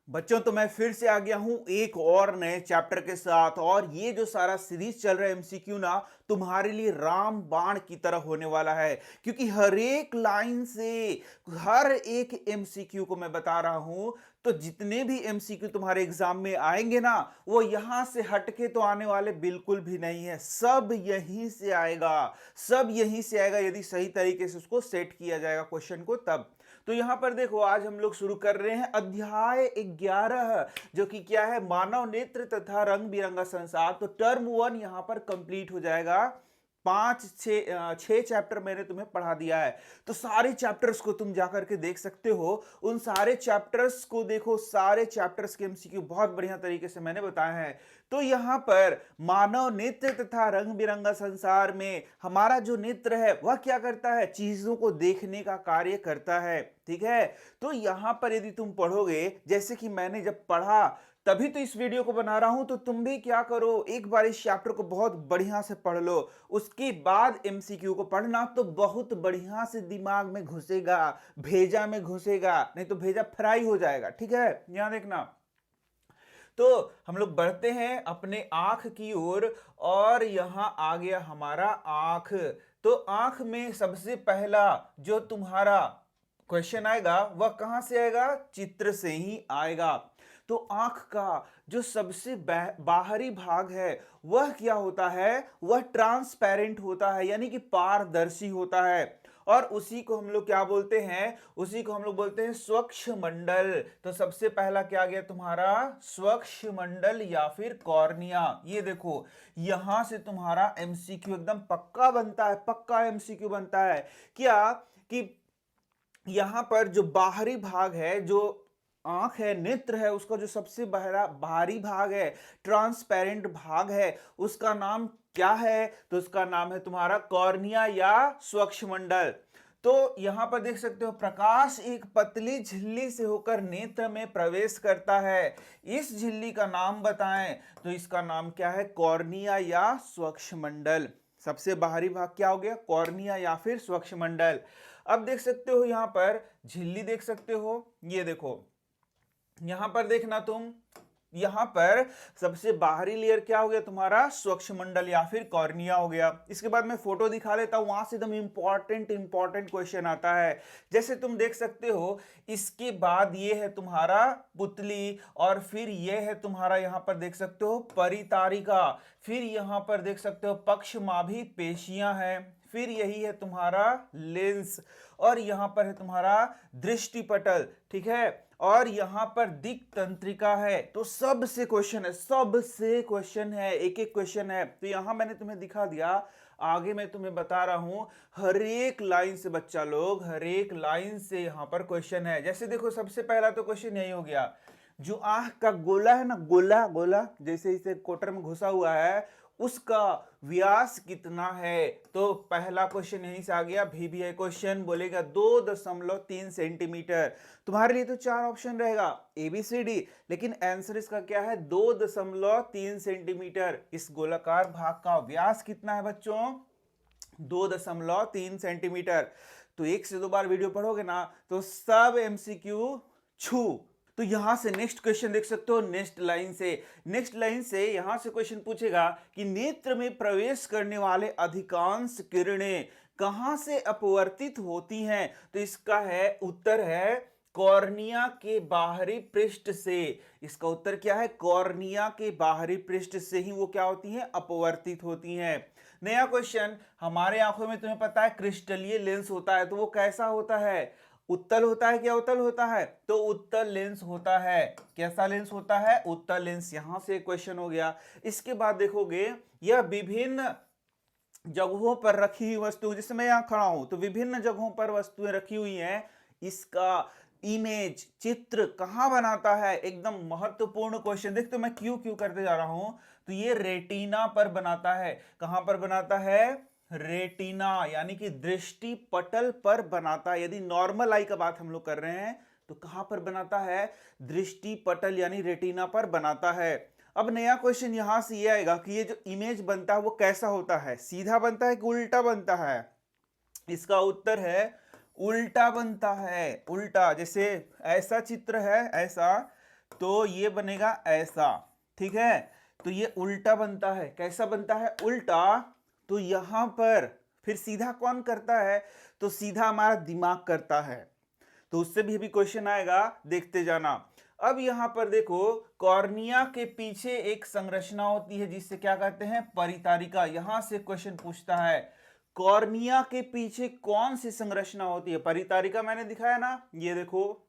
बच्चों तो मैं फिर से आ गया हूं एक और नए चैप्टर के साथ। और ये जो सारा सीरीज चल रहा है एमसीक्यू ना, तुम्हारे लिए राम बाण की तरह होने वाला है। क्योंकि हर एक लाइन से हर एक एमसीक्यू को मैं बता रहा हूं। तो जितने भी एमसीक्यू तुम्हारे एग्जाम में आएंगे ना, वो यहां से हटके तो आने वाले बिल्कुल भी नहीं है। सब यहीं से आएगा, सब यहीं से आएगा यदि सही तरीके से उसको सेट किया जाएगा क्वेश्चन को तब। तो यहां पर देखो, आज हम लोग शुरू कर रहे हैं अध्याय 11, जो कि क्या है, मानव नेत्र तथा रंग बिरंगा संसार। तो टर्म 1 यहां पर कंप्लीट हो जाएगा। पांच छह चैप्टर मैंने तुम्हें पढ़ा दिया है। तो सारे चैप्टर्स को तुम जाकर के देख सकते हो। उन सारे चैप्टर्स को देखो, सारे चैप्टर्स के एमसीक्यू बहुत बढ़िया तरीके से मैंने बताया है। तो यहां पर मानव नेत्र तथा रंग बिरंगा संसार में हमारा जो नेत्र है वह क्या करता है, चीजों को देखने का कार्य करता है। ठीक है। तो यहां पर यदि तुम पढ़ोगे, जैसे कि मैंने जब पढ़ा तभी तो इस वीडियो को बना रहा हूं, तो तुम भी क्या करो, एक बार इस चैप्टर को बहुत बढ़िया से पढ़ लो। उसके बाद एमसीक्यू को पढ़ना तो बहुत बढ़िया से दिमाग में घुसेगा, भेजा में घुसेगा, नहीं तो भेजा फ्राई हो जाएगा। ठीक है, यहां देखना। तो हम लोग बढ़ते हैं अपने आंख की ओर। और यहां आ गया हमारा आंख। तो आंख में सबसे पहला जो तुम्हारा क्वेश्चन आएगा वह कहां से आएगा, चित्र से ही आएगा। तो आंख का जो सबसे बाहरी भाग है वह क्या होता है, वह ट्रांसपेरेंट होता है, यानी कि पारदर्शी होता है। और उसी को हम लोग क्या बोलते हैं, उसी को हम लोग बोलते हैं स्वच्छ मंडल। तो सबसे पहला क्या आ गया तुम्हारा, स्वच्छ मंडल या फिर कॉर्निया। ये देखो, यहां से तुम्हारा एमसीक्यू एकदम पक्का बनता है, पक्का एमसीक्यू बनता है। क्या कि यहां पर जो बाहरी भाग है, जो आंख है, नेत्र है, उसका जो सबसे बाहरी भाग है, ट्रांसपेरेंट भाग है, उसका नाम क्या है, तो उसका नाम है तुम्हारा कॉर्निया या स्वच्छमंडल। तो यहां पर देख सकते हो, प्रकाश एक पतली झिल्ली से होकर नेत्र में प्रवेश करता है। इस झिल्ली का नाम बताएं, तो इसका नाम क्या है, कॉर्निया या स्वच्छमंडल। सबसे बाहरी भाग क्या हो गया, कॉर्निया या फिर स्वच्छमंडल। अब देख सकते हो यहां पर झिल्ली देख सकते हो, ये देखो यहां पर देखना तुम, यहां पर सबसे बाहरी लेयर क्या हो गया तुम्हारा, स्वच्छमंडल या फिर कॉर्निया हो गया। इसके बाद मैं फोटो दिखा देता हूं, वहां से एकदम इंपॉर्टेंट क्वेश्चन आता है। जैसे तुम देख सकते हो, इसके बाद ये है तुम्हारा पुतली, और फिर ये है तुम्हारा, यहां पर देख सकते हो परितारिका, फिर यहां पर देख सकते हो पक्षमाभी पेशियां हैं, फिर यही है तुम्हारा लेंस, और यहां पर है तुम्हारा दृष्टिपटल। ठीक है। और यहां पर दिक तंत्रिका है। तो सबसे क्वेश्चन है, सबसे क्वेश्चन है, एक एक क्वेश्चन है। तो यहां मैंने तुम्हें दिखा दिया, आगे मैं तुम्हें बता रहा हूं। हर एक लाइन से बच्चा लोग, हर एक लाइन से यहां पर क्वेश्चन है। जैसे देखो, सबसे पहला तो क्वेश्चन यही हो गया, जो आंख का गोला है ना, गोला गोला जैसे इसे कोटर में घुसा हुआ है, उसका व्यास कितना है। तो पहला क्वेश्चन यहीं से आ गया, भी है क्वेश्चन, बोलेगा 2.3 सेंटीमीटर। तुम्हारे लिए तो चार ऑप्शन रहेगा, ए बी सी डी, लेकिन आंसर इसका क्या है, 2.3 सेंटीमीटर। इस गोलाकार भाग का व्यास कितना है बच्चों, 2.3 सेंटीमीटर। तो एक से दो बार वीडियो पढ़ोगे ना, तो सब एमसीक्यू छू। तो यहां से नेक्स्ट क्वेश्चन देख सकते हो, नेक्स्ट लाइन से यहां से क्वेश्चन पूछेगा कि नेत्र में प्रवेश करने वाले अधिकांश किरणें कहां से अपवर्तित होती हैं। तो इसका है उत्तर है कॉर्निया के बाहरी पृष्ठ से। इसका उत्तर क्या है, कॉर्निया के बाहरी पृष्ठ से ही वो क्या होती हैं, अपवर्तित होती हैं। नया क्वेश्चन, हमारे आंखों में तुम्हें पता है क्रिस्टलीय लेंस होता है, तो वो कैसा होता है, उत्तल होता है, क्या उत्तल होता है, तो उत्तल लेंस होता है। कैसा लेंस होता है, उत्तल लेंस। यहां से क्वेश्चन हो गया। इसके बाद देखोगे, यह विभिन्न जगहों पर रखी हुई वस्तु, जिससे मैं यहां खड़ा हूं तो विभिन्न जगहों पर वस्तुएं रखी हुई हैं। इसका इमेज, चित्र कहां बनाता है, एकदम महत्वपूर्ण क्वेश्चन। देखते हो मैं क्यों क्यों करते जा रहा हूं, तो ये रेटिना पर बनाता है। कहां पर बनाता है, रेटिना यानी कि दृष्टि पटल पर बनाता है। यदि नॉर्मल आई का बात हम लोग कर रहे हैं, तो कहां पर बनाता है, दृष्टि पटल यानी रेटिना पर बनाता है। अब नया क्वेश्चन यहां से ये आएगा कि ये जो इमेज बनता है वो कैसा होता है, सीधा बनता है कि उल्टा बनता है। इसका उत्तर है उल्टा बनता है, उल्टा। जैसे ऐसा चित्र है, ऐसा, तो ये बनेगा ऐसा, ठीक है। तो ये उल्टा बनता है, कैसा बनता है? उल्टा। तो यहां पर फिर सीधा कौन करता है? तो सीधा हमारा दिमाग करता है। तो उससे भी अभी क्वेश्चन आएगा, देखते जाना। अब यहां पर देखो, कॉर्निया के पीछे एक संरचना होती है जिससे क्या कहते हैं? परितारिका। यहां से क्वेश्चन पूछता है, कॉर्निया के पीछे कौन सी संरचना होती है? परितारिका मैंने दिखाया ना, ये देखो,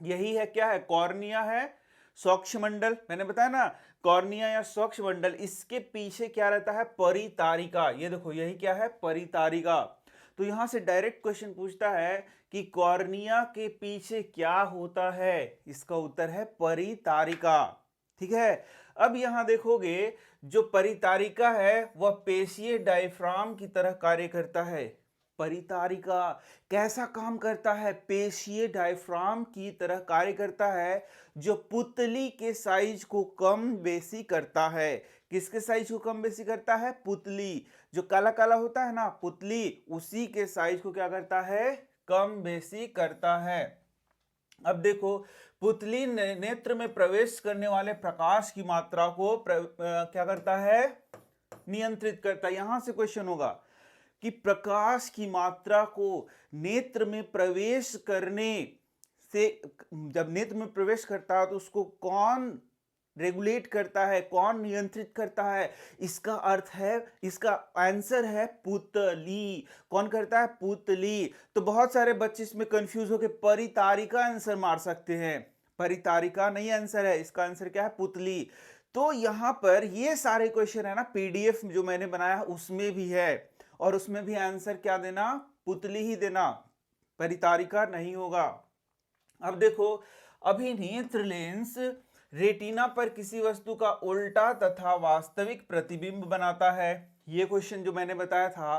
यही है, क्या है? कॉर्निया है, सोक्षमंडल, मैंने बताया ना, कॉर्निया या सोक्षमंडल, इसके पीछे क्या रहता है? परितारिका। ये देखो, यही क्या है? परितारिका। तो यहां से डायरेक्ट क्वेश्चन पूछता है कि कॉर्निया के पीछे क्या होता है? इसका उत्तर है परितारिका, ठीक है। अब यहां देखोगे, जो परितारिका है वह पेशीय डायफ्राम की तरह कार्य करता है। परितारिका कैसा काम करता है? पेशीय डायफ्राम की तरह कार्य करता है, जो पुतली के साइज को कम बेसी करता है। किसके साइज को कम बेसी करता है? पुतली। जो काला काला होता है ना, पुतली, उसी के साइज को क्या करता है? कम बेसी करता है। अब देखो, पुतली नेत्र में प्रवेश करने वाले प्रकाश की मात्रा को क्या करता है? नियंत्रित करता है। यहां से क्वेश्चन होगा कि प्रकाश की मात्रा को नेत्र में प्रवेश करने से, जब नेत्र में प्रवेश करता है तो उसको कौन रेगुलेट करता है, कौन नियंत्रित करता है? इसका अर्थ है, इसका आंसर है पुतली। कौन करता है? पुतली। तो बहुत सारे बच्चे इसमें कंफ्यूज होकर परितारिका आंसर मार सकते हैं। परितारिका नहीं आंसर है, इसका आंसर क्या है? पुतली। तो यहां पर ये सारे क्वेश्चन है ना, पीडीएफ जो मैंने बनाया उसमें भी है, और उसमें भी आंसर क्या देना? पुतली ही देना, परितारिका नहीं होगा। अब देखो, अभिनेत्र लेंस रेटिना पर किसी वस्तु का उल्टा तथा वास्तविक प्रतिबिंब बनाता है। ये क्वेश्चन जो मैंने बताया था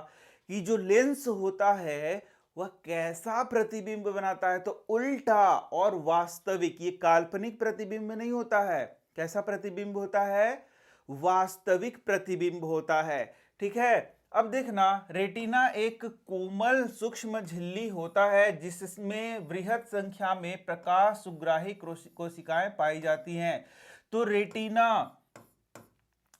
कि जो लेंस होता है वह कैसा प्रतिबिंब बनाता है? तो उल्टा और वास्तविक, ये काल्पनिक प्रतिबिंब नहीं होता है। कैसा प्रतिबिंब होता है? वास्तविक प्रतिबिंब होता है, ठीक है। अब देखना, रेटिना एक कोमल सूक्ष्म झिल्ली होता है जिसमें बृहत संख्या में प्रकाश सुग्राही कोशिकाएं पाई जाती हैं। तो रेटिना,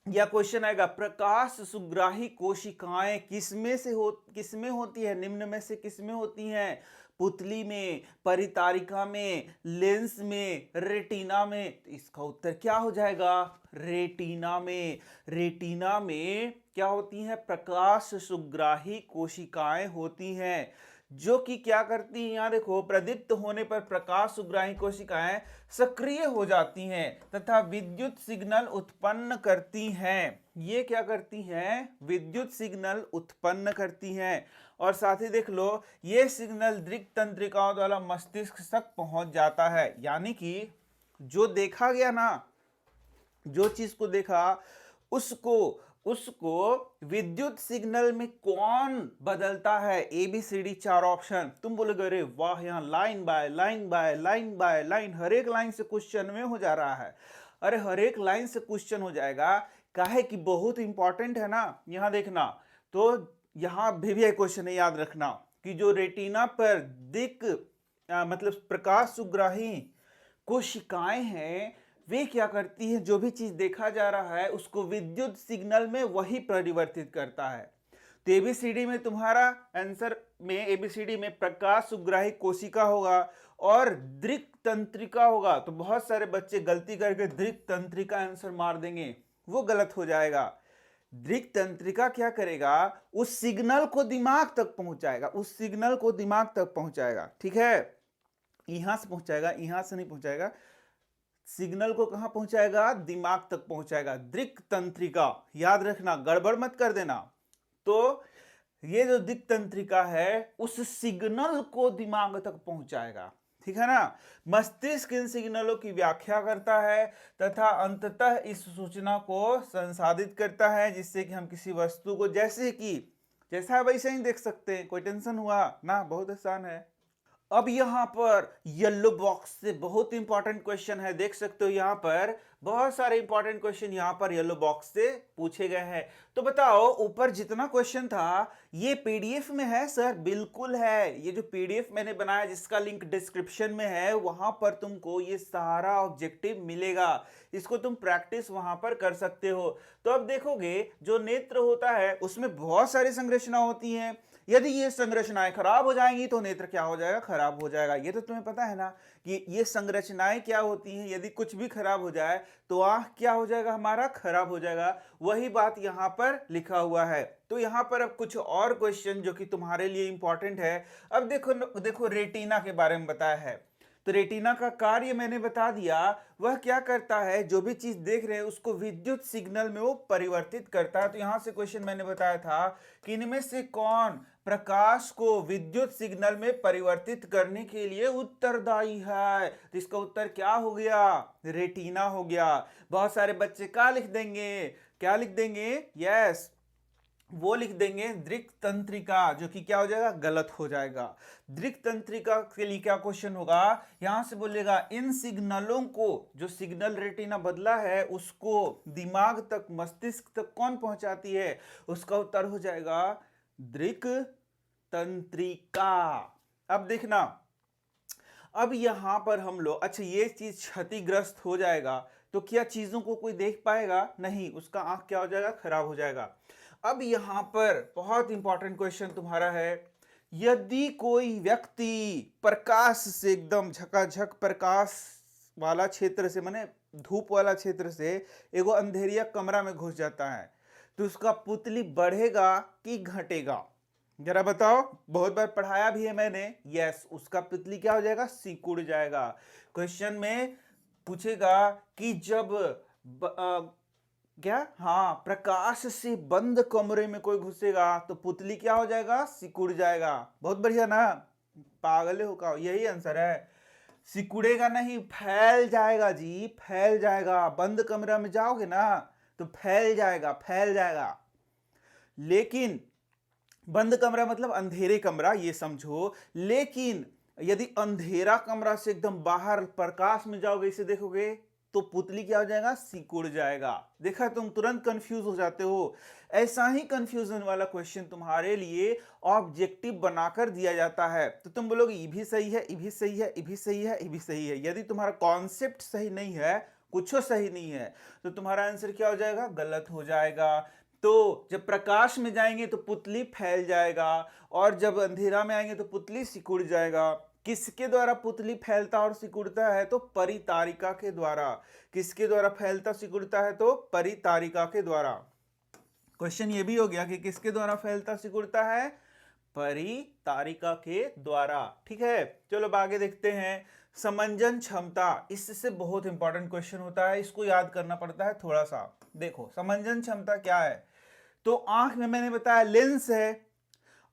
या क्वेश्चन आएगा, प्रकाश सुग्राही कोशिकाएं किसमें होती है? निम्न में से किसमें होती हैं? पुतली में, परितारिका में, लेंस में, रेटिना में। तो इसका उत्तर क्या हो जाएगा? रेटिना में। रेटिना में क्या होती हैं? प्रकाश सुग्राही कोशिकाएं होती हैं, जो कि क्या करती हैं? यहां देखो, प्रदीप्त होने पर प्रकाश सुग्राही कोशिकाएं सक्रिय हो जाती हैं तथा विद्युत सिग्नल उत्पन्न करती हैं। ये क्या करती हैं? विद्युत सिग्नल उत्पन्न करती हैं। और साथ ही देख लो, ये सिग्नल दृक् तंत्रिकाओं द्वारा मस्तिष्क तक पहुंच जाता है। यानी कि जो देखा गया ना, जो चीज को देखा, उसको उसको विद्युत सिग्नल में कौन बदलता है? ABCD 4 option. तुम बोलोगे अरे वाह, यहाँ line by line by line by line, हर एक लाइन से क्वेश्चन में हो जा रहा है। अरे हर एक लाइन से क्वेश्चन हो जाएगा, काहे कि बहुत इंपॉर्टेंट है ना। यहां देखना, तो यहां भी क्वेश्चन है, याद रखना कि जो रेटिना पर मतलब प्रकाश सुग्राही कोशिकाएं हैं, वे क्या करती हैं? जो भी चीज देखा जा रहा है उसको विद्युत सिग्नल में वही परिवर्तित करता है। तो एबीसीडी में तुम्हारा आंसर में, एबीसीडी में प्रकाश सुग्राही कोशिका होगा और दृक् तंत्रिका होगा। तो बहुत सारे बच्चे गलती करके दृक् तंत्रिका आंसर मार देंगे, वो गलत हो जाएगा। दृक् तंत्रिका क्या करेगा? उस सिग्नल को दिमाग तक पहुंचाएगा, उस सिग्नल को दिमाग तक पहुंचाएगा, ठीक है। यहां से पहुंचाएगा, यहां से नहीं पहुंचाएगा। सिग्नल को कहां पहुंचाएगा? दिमाग तक पहुंचाएगा। दृक् तंत्रिका, याद रखना, गड़बड़ मत कर देना। तो ये जो दृक् तंत्रिका है उस सिग्नल को दिमाग तक पहुंचाएगा, ठीक है ना। मस्तिष्क इन सिग्नलों की व्याख्या करता है तथा अंततः इस सूचना को संसाधित करता है, जिससे कि हम किसी वस्तु को जैसा है वैसे ही देख सकते हैं। कोई टेंशन हुआ ना? बहुत आसान है। अब यहां पर येलो बॉक्स से बहुत इंपॉर्टेंट क्वेश्चन है, देख सकते हो यहां पर बहुत सारे इंपॉर्टेंट क्वेश्चन यहां पर येलो बॉक्स से पूछे गए हैं। तो बताओ ऊपर जितना क्वेश्चन था ये पीडीएफ में है सर? बिल्कुल है। ये जो पीडीएफ मैंने बनाया जिसका लिंक डिस्क्रिप्शन में है वहां पर तुमको ये सारा ऑब्जेक्टिव मिलेगा, इसको तुम प्रैक्टिस वहां पर कर सकते हो। तो अब देखोगे जो नेत्र होता है उसमें बहुत सारी संरचना होती हैं। यदि ये संरचनाएं खराब हो जाएंगी तो नेत्र क्या हो जाएगा? खराब हो जाएगा। ये तो तुम्हें पता है ना कि ये संरचनाएं क्या होती हैं। यदि कुछ भी खराब हो जाए तो आंख क्या हो जाएगा? हमारा खराब हो जाएगा। वही बात यहां पर लिखा हुआ है। तो यहां पर अब कुछ और क्वेश्चन जो कि तुम्हारे लिए इंपॉर्टेंट है। अब देखो देखो रेटिना के बारे में बताया है। तो रेटिना का कार्य मैंने बता दिया। वह क्या करता है? जो भी चीज देख रहे हैं उसको विद्युत सिग्नल में वो परिवर्तित करता है। तो यहां से क्वेश्चन मैंने बताया था कि इनमें से कौन प्रकाश को विद्युत सिग्नल में परिवर्तित करने के लिए उत्तरदायी है? तो इसका उत्तर क्या हो गया? रेटिना हो गया। बहुत सारे बच्चे क्या लिख देंगे? क्या लिख देंगे? यस, वो लिख देंगे दृक् तंत्रिका, जो कि क्या हो जाएगा? गलत हो जाएगा। दृक् तंत्रिका के लिए क्या क्वेश्चन होगा? यहां से बोलेगा इन सिग्नलों को, जो सिग्नल रेटिना बदला है उसको दिमाग तक, मस्तिष्क तक कौन पहुंचाती है? उसका उत्तर हो जाएगा दृक् तंत्रिका। अब देखना, अब यहां पर हम लोग, अच्छा ये चीज क्षतिग्रस्त हो जाएगा तो क्या चीजों को कोई देख पाएगा? नहीं, उसका आंख क्या हो जाएगा? खराब हो जाएगा। अब यहां पर बहुत इंपॉर्टेंट क्वेश्चन तुम्हारा है, यदि कोई व्यक्ति प्रकाश से, एकदम झकाझक प्रकाश वाला क्षेत्र से, माने धूप वाला क्षेत्र से एगो अंधेरिया कमरा में घुस जाता है तो उसका पुतली बढ़ेगा कि घटेगा? जरा बताओ। बहुत बार पढ़ाया भी है मैंने। यस, उसका पुतली क्या हो जाएगा? सिकुड़ जाएगा। क्वेश्चन में पूछेगा कि जब क्या, हाँ, प्रकाश से बंद कमरे में कोई घुसेगा तो पुतली क्या हो जाएगा? सिकुड़ जाएगा। बहुत बढ़िया ना, पागले हो का, यही आंसर है। सिकुड़ेगा नहीं, फैल जाएगा जी, फैल जाएगा। बंद कमरा में जाओगे ना तो फैल जाएगा, फैल जाएगा। लेकिन बंद कमरा मतलब अंधेरे कमरा, ये समझो। लेकिन यदि अंधेरा कमरा से एकदम बाहर प्रकाश में जाओगे, इसे देखोगे तो पुतली क्या हो जाएगा? सिकुड़ जाएगा। देखा, तुम तुरंत कंफ्यूज हो जाते हो। ऐसा ही कंफ्यूजन वाला क्वेश्चन तुम्हारे लिए ऑब्जेक्टिव बनाकर दिया जाता है तो तुम बोलोगे ये भी सही है, ये भी सही है, ये भी सही है, ये भी सही है। यदि तुम्हारा कॉन्सेप्ट सही नहीं है, कुछ सही नहीं है, तो तुम्हारा आंसर क्या हो जाएगा? गलत हो जाएगा। तो जब प्रकाश में जाएंगे तो पुतली फैल जाएगा और जब अंधेरा में आएंगे तो पुतली सिकुड़ जाएगा। किसके द्वारा पुतली फैलता और सिकुड़ता है? तो परितारिका के द्वारा। किसके द्वारा फैलता सिकुड़ता है? तो परितारिका के द्वारा। क्वेश्चन ये भी हो गया कि किसके द्वारा फैलता सिकुड़ता है? परितारिका के द्वारा। ठीक है, चलो अब आगे देखते हैं। समंजन क्षमता, इससे बहुत इंपॉर्टेंट क्वेश्चन होता है, इसको याद करना पड़ता है थोड़ा सा। देखो समंजन क्षमता क्या है? तो आंख में मैंने बताया लेंस है,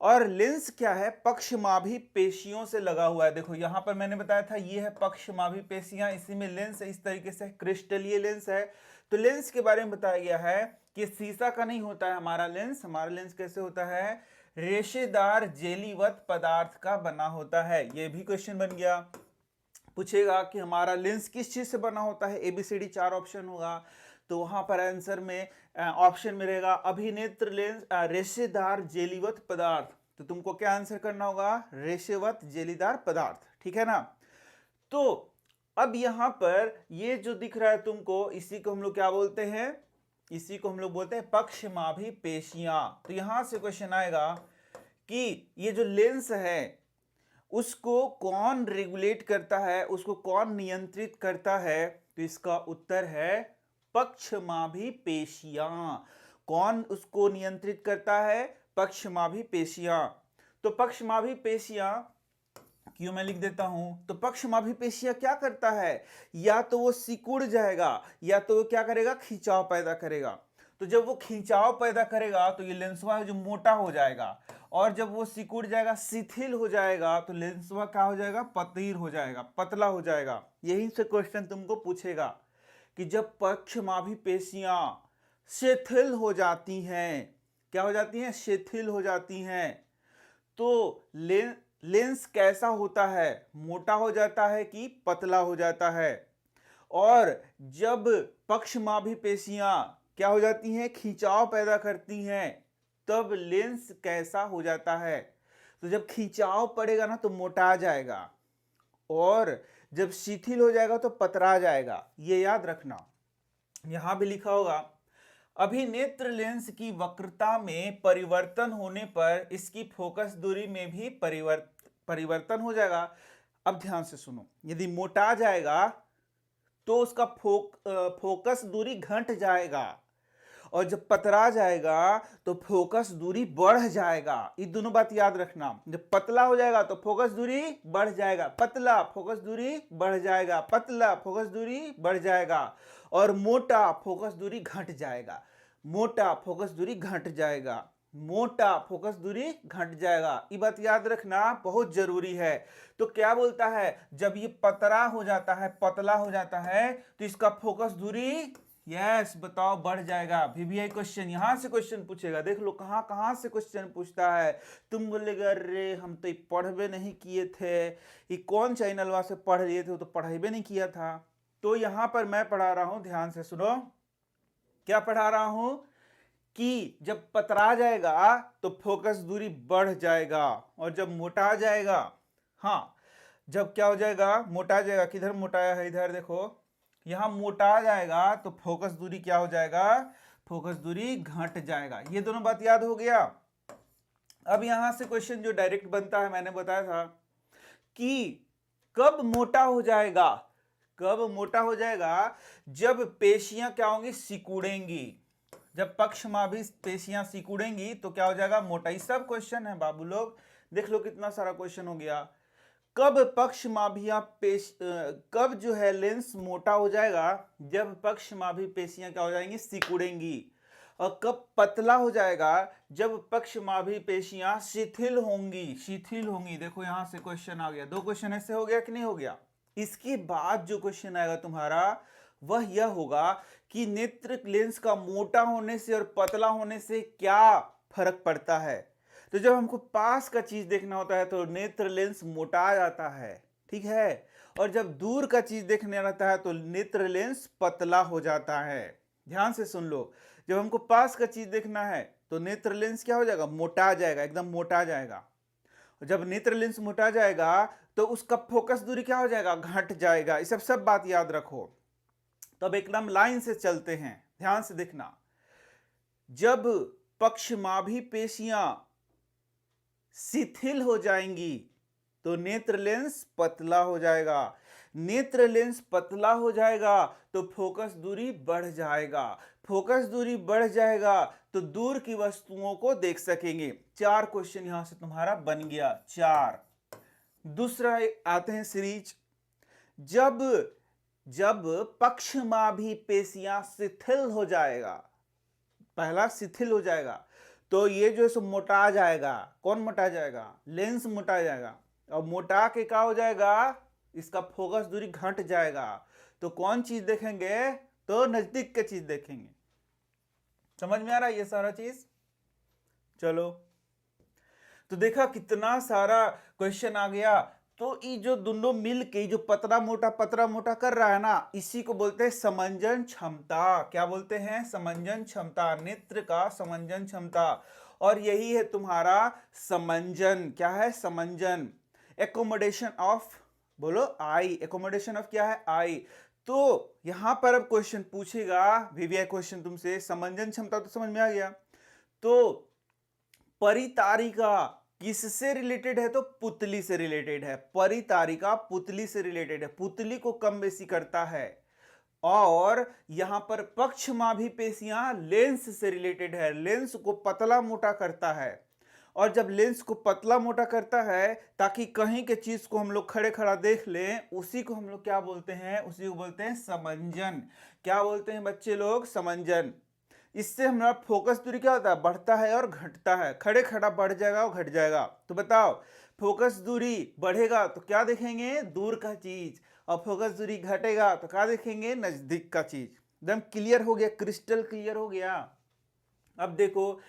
और लेंस क्या है? पक्षमाभी पेशियों से लगा हुआ है। देखो यहां पर मैंने बताया था ये है पक्षमाभी पेशियां, इसी में लेंस है, इस तरीके से क्रिस्टलीय लेंस है। तो लेंस के बारे में बताया गया है कि शीशा का नहीं होता है हमारा लेंस। हमारा लेंस कैसे होता है? रेशेदार जेलीवत पदार्थ का बना होता है। ये भी क्वेश्चन बन गया। पूछेगा कि हमारा लेंस किस चीज से बना होता है? एबीसीडी 4 ऑप्शन होगा, तो वहां पर आंसर में ऑप्शन में रहेगा अभिनेत्र लेंस, रेशेदार जेलीवत पदार्थ। तो तुमको क्या आंसर करना होगा? रेशेवत जेलीदार पदार्थ। ठीक है ना? तो अब यहां पर ये जो दिख रहा है तुमको, इसी को हम लोग क्या बोलते हैं? इसी को हम लोग बोलते हैं पक्षमाभी पेशियां। तो यहां से क्वेश्चन आएगा कि ये जो लेंस है उसको कौन रेगुलेट करता है, उसको कौन नियंत्रित करता है? तो इसका उत्तर है पक्षमाभी पेशियां। कौन उसको नियंत्रित करता है? पक्षमाभी पेशियां। तो पक्षमाभी पेशियां क्यों मैं लिख देता हूं, तो पक्षमाभी पेशियां क्या करता है? या तो वो सिकुड़ जाएगा या तो वो क्या करेगा? खिंचाव पैदा करेगा। तो जब वो खिंचाव पैदा करेगा तो ये लेंसवा जो मोटा हो जाएगा, और जब वो सिकुड़ जाएगा, शिथिल हो जाएगा, तो लेंसवा क्या हो जाएगा? पतलीर हो जाएगा, पतला हो जाएगा। यही से क्वेश्चन तुमको पूछेगा कि जब पक्षमाभी पेशियां शिथिल हो जाती हैं, क्या हो जाती हैं? शिथिल हो जाती हैं, तो लेंस कैसा होता है, मोटा हो जाता है कि पतला हो जाता है। और जब पक्षमाभी पेशियां क्या हो जाती हैं, खिंचाव पैदा करती हैं, तब लेंस कैसा हो जाता है। तो जब खिंचाव पड़ेगा ना तो मोटा जाएगा, और जब शिथिल हो जाएगा तो पतरा जाएगा। ये याद रखना। यहां भी लिखा होगा, अभिनेत्र लेंस की वक्रता में परिवर्तन होने पर इसकी फोकस दूरी में भी परिवर्तन हो जाएगा। अब ध्यान से सुनो, यदि मोटा जाएगा तो उसका फोकस दूरी घट जाएगा, और जब पतरा जाएगा तो फोकस दूरी बढ़ जाएगा। ये दोनों बात याद रखना। जब पतला हो जाएगा तो फोकस दूरी बढ़ जाएगा, पतला फोकस दूरी बढ़ जाएगा, पतला फोकस दूरी बढ़ जाएगा, और मोटा फोकस दूरी घट जाएगा, मोटा फोकस दूरी घट जाएगा, मोटा फोकस दूरी घट जाएगा। ये बात याद रखना, बहुत जरूरी है। तो क्या बोलता है, जब ये पतरा हो जाता है, पतला हो जाता है, तो इसका फोकस दूरी, यस बताओ, बढ़ जाएगा। VVI क्वेश्चन, यहां से क्वेश्चन पूछेगा, देख लो कहां कहां से क्वेश्चन पूछता है। तुम बोलेगा अरे हम तो पढ़बे नहीं किए थे, ये कौन चैनल वहां से पढ़ लिए थे, वो तो पढ़ाई नहीं किया था। तो यहां पर मैं पढ़ा रहा हूं, ध्यान से सुनो। क्या पढ़ा रहा हूं कि जब पतरा जाएगा तो फोकस दूरी बढ़ जाएगा, और जब मोटा जाएगा, हाँ जब क्या हो जाएगा, मोटा जाएगा। किधर मोटाया है, इधर देखो, यहां मोटा जाएगा तो फोकस दूरी क्या हो जाएगा, फोकस दूरी घट जाएगा। ये दोनों बात याद हो गया। अब यहां से क्वेश्चन जो डायरेक्ट बनता है, मैंने बताया था कि कब मोटा हो जाएगा, कब मोटा हो जाएगा, जब पेशियां क्या होंगी, सिकुड़ेंगी। जब पक्षमाभी पेशियां सिकुड़ेंगी तो क्या हो जाएगा, मोटा। ये सब क्वेश्चन है बाबू लोग, देख लो कितना सारा क्वेश्चन हो गया। कब पक्षमाभियां कब जो है लेंस मोटा हो जाएगा, जब पक्षमाभी पेशियां क्या हो जाएंगी, सिकुड़ेंगी। और कब पतला हो जाएगा, जब पक्षमाभी पेशियां शिथिल होंगी, शिथिल होंगी। देखो यहां से क्वेश्चन आ गया, दो क्वेश्चन ऐसे हो गया कि नहीं हो गया। इसके बाद जो क्वेश्चन आएगा तुम्हारा, वह यह होगा कि नेत्र लेंस का मोटा होने से और पतला होने से क्या फर्क पड़ता है। तो जब हमको पास का चीज देखना होता है तो नेत्र लेंस मोटा जाता है, ठीक है, और जब दूर का चीज देखने रहता है तो नेत्र लेंस पतला हो जाता है। ध्यान से सुन लो, जब हमको पास का चीज देखना है तो नेत्र लेंस क्या हो जाएगा, मोटा जाएगा, एकदम मोटा जाएगा। जब नेत्र लेंस मोटा जाएगा तो उसका फोकस दूरी क्या हो जाएगा, घट जाएगा। ये सब बात याद रखो। तब एकदम लाइन से चलते हैं, ध्यान से देखना। जब पक्षमाभी पेशियां शिथिल हो जाएंगी तो नेत्र लेंस पतला हो जाएगा, नेत्र लेंस पतला हो जाएगा तो फोकस दूरी बढ़ जाएगा, फोकस दूरी बढ़ जाएगा तो दूर की वस्तुओं को देख सकेंगे। 4 क्वेश्चन यहां से तुम्हारा बन गया, 4। दूसरा आते हैं सीरीज, जब जब पक्षमाभी पेशियां शिथिल हो जाएगा, पहला शिथिल हो जाएगा तो ये जो है मोटा जाएगा। कौन मोटा जाएगा, लेंस मोटा जाएगा, और मोटा के क्या हो जाएगा, इसका फोकस दूरी घट जाएगा। तो कौन चीज देखेंगे, तो नजदीक के चीज देखेंगे। समझ में आ रहा है ये सारा चीज। चलो, तो देखा कितना सारा क्वेश्चन आ गया। तो ये जो दोनों मिल के जो पतला मोटा कर रहा है ना, इसी को बोलते हैं समंजन क्षमता। क्या बोलते हैं, समंजन क्षमता, नेत्र का समंजन क्षमता। और यही है तुम्हारा समंजन। क्या है, समंजन, एकोमोडेशन ऑफ, बोलो आई, एकोमोडेशन ऑफ क्या है, आई। तो यहां पर अब क्वेश्चन पूछेगा, VVI क्वेश्चन तुमसे, समंजन क्षमता तो समझ में आ गया। तो परितारिका किससे रिलेटेड है, तो पुतली से रिलेटेड है। परितारिका पुतली से रिलेटेड है, पुतली को कम बेसी करता है। और यहां पर पक्षमाभी पेशियां लेंस से रिलेटेड है, लेंस को पतला मोटा करता है। और जब लेंस को पतला मोटा करता है ताकि कहीं के चीज को हम लोग खड़े खड़ा देख लें, उसी को हम लोग क्या बोलते हैं, उसी को बोलते हैं समंजन। क्या बोलते हैं बच्चे लोग, समंजन। इससे हमारा फोकस दूरी क्या होता है, बढ़ता है और घटता है। खड़े खड़ा बढ़ जाएगा और घट जाएगा। तो बताओ, फोकस दूरी बढ़ेगा तो क्या देखेंगे, दूर का चीज, और फोकस दूरी घटेगा तो क्या देखेंगे, नजदीक का चीज। एकदम क्लियर हो गया, क्रिस्टल क्लियर हो गया। अब देखो,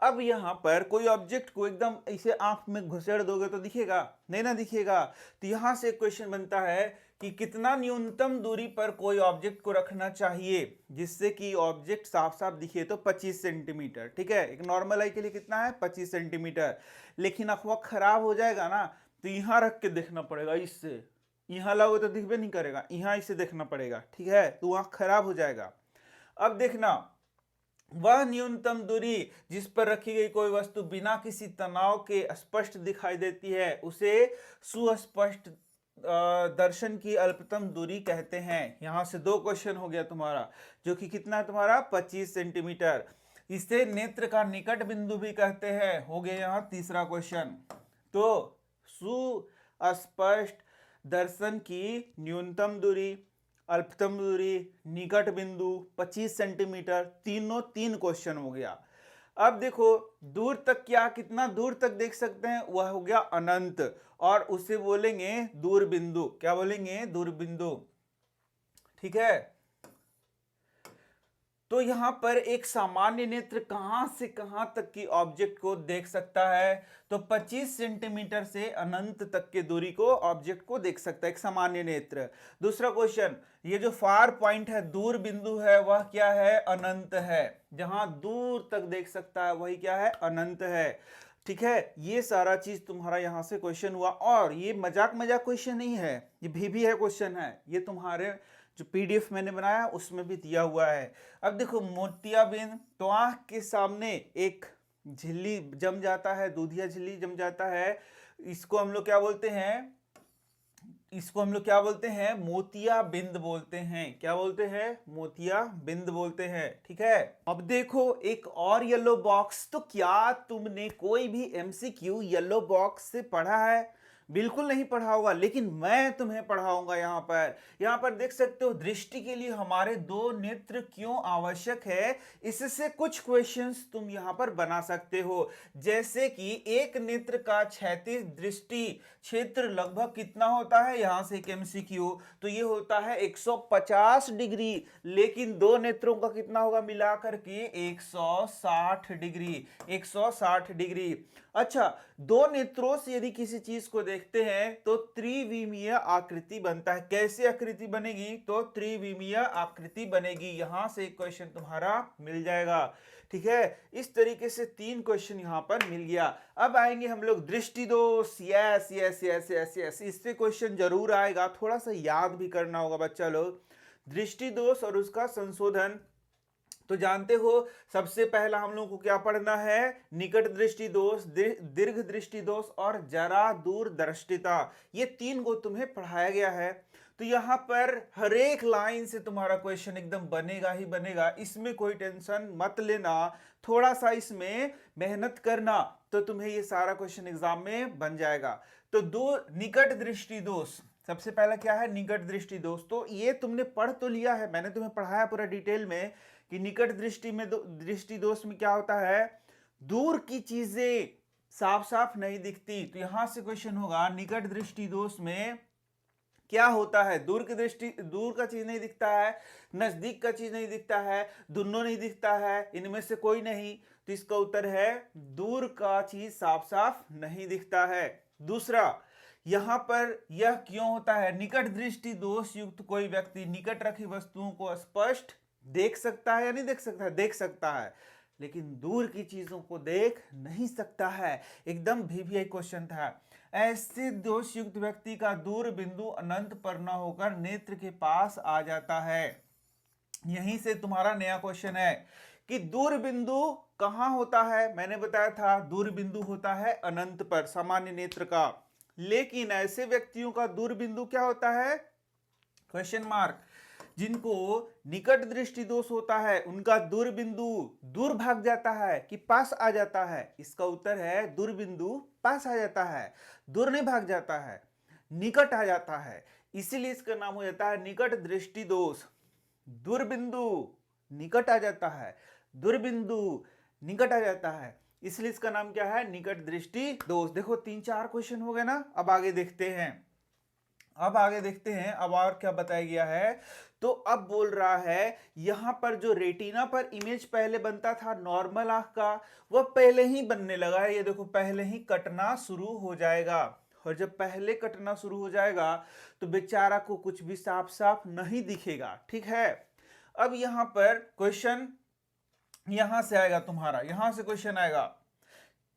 अब यहाँ पर कोई ऑब्जेक्ट को एकदम इसे आंख में घुसेड़ दोगे तो दिखेगा नहीं ना, दिखेगा। तो यहाँ से क्वेश्चन बनता है कि कितना न्यूनतम दूरी पर कोई ऑब्जेक्ट को रखना चाहिए जिससे कि ऑब्जेक्ट साफ साफ दिखे। तो 25 सेंटीमीटर, ठीक है। एक नॉर्मल आई के लिए कितना है, 25 सेंटीमीटर। लेकिन अखवा खराब हो जाएगा ना, तो यहाँ रख के देखना पड़ेगा। इससे यहाँ लाओगे तो दिखबे नहीं करेगा, यहाँ इसे देखना पड़ेगा, ठीक है। तो वहां खराब हो जाएगा। अब देखना, वह न्यूनतम दूरी जिस पर रखी गई कोई वस्तु बिना किसी तनाव के स्पष्ट दिखाई देती है उसे सुस्पष्ट दर्शन की अल्पतम दूरी कहते हैं। यहां से 2 क्वेश्चन हो गया तुम्हारा, जो कि कितना है तुम्हारा, 25 सेंटीमीटर। इसे नेत्र का निकट बिंदु भी कहते हैं। हो गया यहाँ तीसरा क्वेश्चन। तो सुस्पष्ट दर्शन की न्यूनतम दूरी, अल्पतम दूरी, निकट बिंदु, 25 सेंटीमीटर, तीनों 3 क्वेश्चन हो गया। अब देखो दूर तक, क्या कितना दूर तक देख सकते हैं, वह हो गया अनंत, और उसे बोलेंगे दूर बिंदु। क्या बोलेंगे, दूर बिंदु, ठीक है। तो यहां पर एक सामान्य नेत्र कहां से कहां तक की ऑब्जेक्ट को देख सकता है, तो 25 सेंटीमीटर से अनंत तक के दूरी को ऑब्जेक्ट को देख सकता है एक सामान्य नेत्र। दूसरा क्वेश्चन, ये जो फार पॉइंट है, दूर बिंदु है, वह क्या है, अनंत है। जहां दूर तक देख सकता है वही क्या है, अनंत है, ठीक है। ये सारा चीज तुम्हारा यहां से क्वेश्चन हुआ। और ये मजाक मजाक क्वेश्चन नहीं है, ये भी है क्वेश्चन है। ये तुम्हारे जो पीडीएफ मैंने बनाया उसमें भी दिया हुआ है। अब देखो मोतियाबिंद, तो आंख के सामने एक झिल्ली जम जाता है, दूधिया झिल्ली जम जाता है। इसको हम लोग क्या बोलते हैं, इसको हम लोग क्या बोलते हैं, मोतिया बिंद बोलते हैं। क्या बोलते हैं, मोतिया बिंद बोलते हैं, ठीक है। अब देखो एक और येलो बॉक्स। तो क्या तुमने कोई भी एमसीक्यू येलो बॉक्स से पढ़ा है? बिल्कुल नहीं पढ़ा होगा, लेकिन मैं तुम्हें पढ़ाऊंगा। यहाँ पर देख सकते हो, दृष्टि के लिए हमारे 2 नेत्र क्यों आवश्यक है, इससे कुछ क्वेश्चंस तुम यहाँ पर बना सकते हो। जैसे कि एक नेत्र का क्षैतिज दृष्टि क्षेत्र लगभग कितना होता है, यहां से एक एमसीक्यू, तो ये होता है 150 डिग्री। लेकिन 2 नेत्रों का कितना होगा मिलाकर के, 160 डिग्री, 160 डिग्री। अच्छा, 2 नेत्रों से यदि किसी चीज को देखते हैं तो त्रिविमीय आकृति बनता है। कैसे आकृति बनेगी, तो त्रिविमीय आकृति बनेगी। यहां से एक क्वेश्चन तुम्हारा मिल जाएगा, ठीक है। इस तरीके से 3 क्वेश्चन यहां पर मिल गया। अब आएंगे हम लोग दृष्टि दोष। Yes yes yes yes yes, इससे क्वेश्चन जरूर आएगा, थोड़ा सा याद भी करना होगा बच्चा लोग। दृष्टि दोष और उसका संशोधन। तो जानते हो सबसे पहला हम लोग को क्या पढ़ना है, निकट दृष्टि दोष, दीर्घ दृष्टि दोष और जरा दूरदर्शिता। ये 3 को तुम्हें पढ़ाया गया है। तो यहाँ पर हर एक लाइन से तुम्हारा क्वेश्चन एकदम बनेगा ही बनेगा, इसमें कोई टेंशन मत लेना। थोड़ा सा इसमें मेहनत करना तो तुम्हें ये सारा क्वेश्चन एग्जाम में बन जाएगा। तो निकट दृष्टि दोष, सबसे पहला क्या है, निकट दृष्टि दोष। तो ये तुमने पढ़ तो लिया है, मैंने तुम्हें पढ़ाया पूरा डिटेल में कि निकट दृष्टि दोष में क्या होता है, दूर की चीजें साफ साफ नहीं दिखती। तो यहां से क्वेश्चन होगा, निकट दृष्टि दोष में क्या होता है, दूर का चीज नहीं दिखता है, नजदीक का चीज नहीं दिखता है, दोनों नहीं दिखता है, इनमें से कोई नहीं। तो इसका उत्तर है दूर का चीज साफ साफ नहीं दिखता है। दूसरा, यहां पर यह क्यों होता है, निकट दृष्टि दोष युक्त कोई व्यक्ति निकट रखी वस्तुओं को स्पष्ट देख सकता है या नहीं देख सकता है, देख सकता है, लेकिन दूर की चीजों को देख नहीं सकता है। एकदम वीवीआई क्वेश्चन था। ऐसे दोष युक्त व्यक्ति का दूर बिंदु अनंत पर न होकर नेत्र के पास आ जाता है। यहीं से तुम्हारा नया क्वेश्चन है कि दूर बिंदु कहां होता है। मैंने बताया था दूर बिंदु होता है अनंत पर, सामान्य नेत्र का। लेकिन ऐसे व्यक्तियों का दूर बिंदु क्या होता है, क्वेश्चन मार्क। जिनको निकट दृष्टि दोष होता है उनका दूर बिंदु दूर भाग जाता है कि पास आ जाता है। इसका उत्तर है दूर बिंदु पास आ जाता है, दूर नहीं भाग जाता है, निकट आ जाता है। इसीलिए इसका नाम हो जाता है निकट दृष्टि दोष। दूरबिंदु निकट आ जाता है, दूरबिंदु निकट आ जाता है, इसलिए इसका नाम क्या है, निकट दृष्टि दोष। देखो 3-4 क्वेश्चन हो गए ना। अब आगे देखते हैं। अब आगे देखते हैं अब और क्या बताया गया है। तो अब बोल रहा है यहां पर जो रेटिना पर इमेज पहले बनता था नॉर्मल आंख का, वह पहले ही बनने लगा है। ये देखो पहले ही कटना शुरू हो जाएगा, और जब पहले कटना शुरू हो जाएगा तो बेचारा को कुछ भी साफ साफ नहीं दिखेगा। ठीक है, अब यहां पर क्वेश्चन यहां से आएगा तुम्हारा, यहां से क्वेश्चन आएगा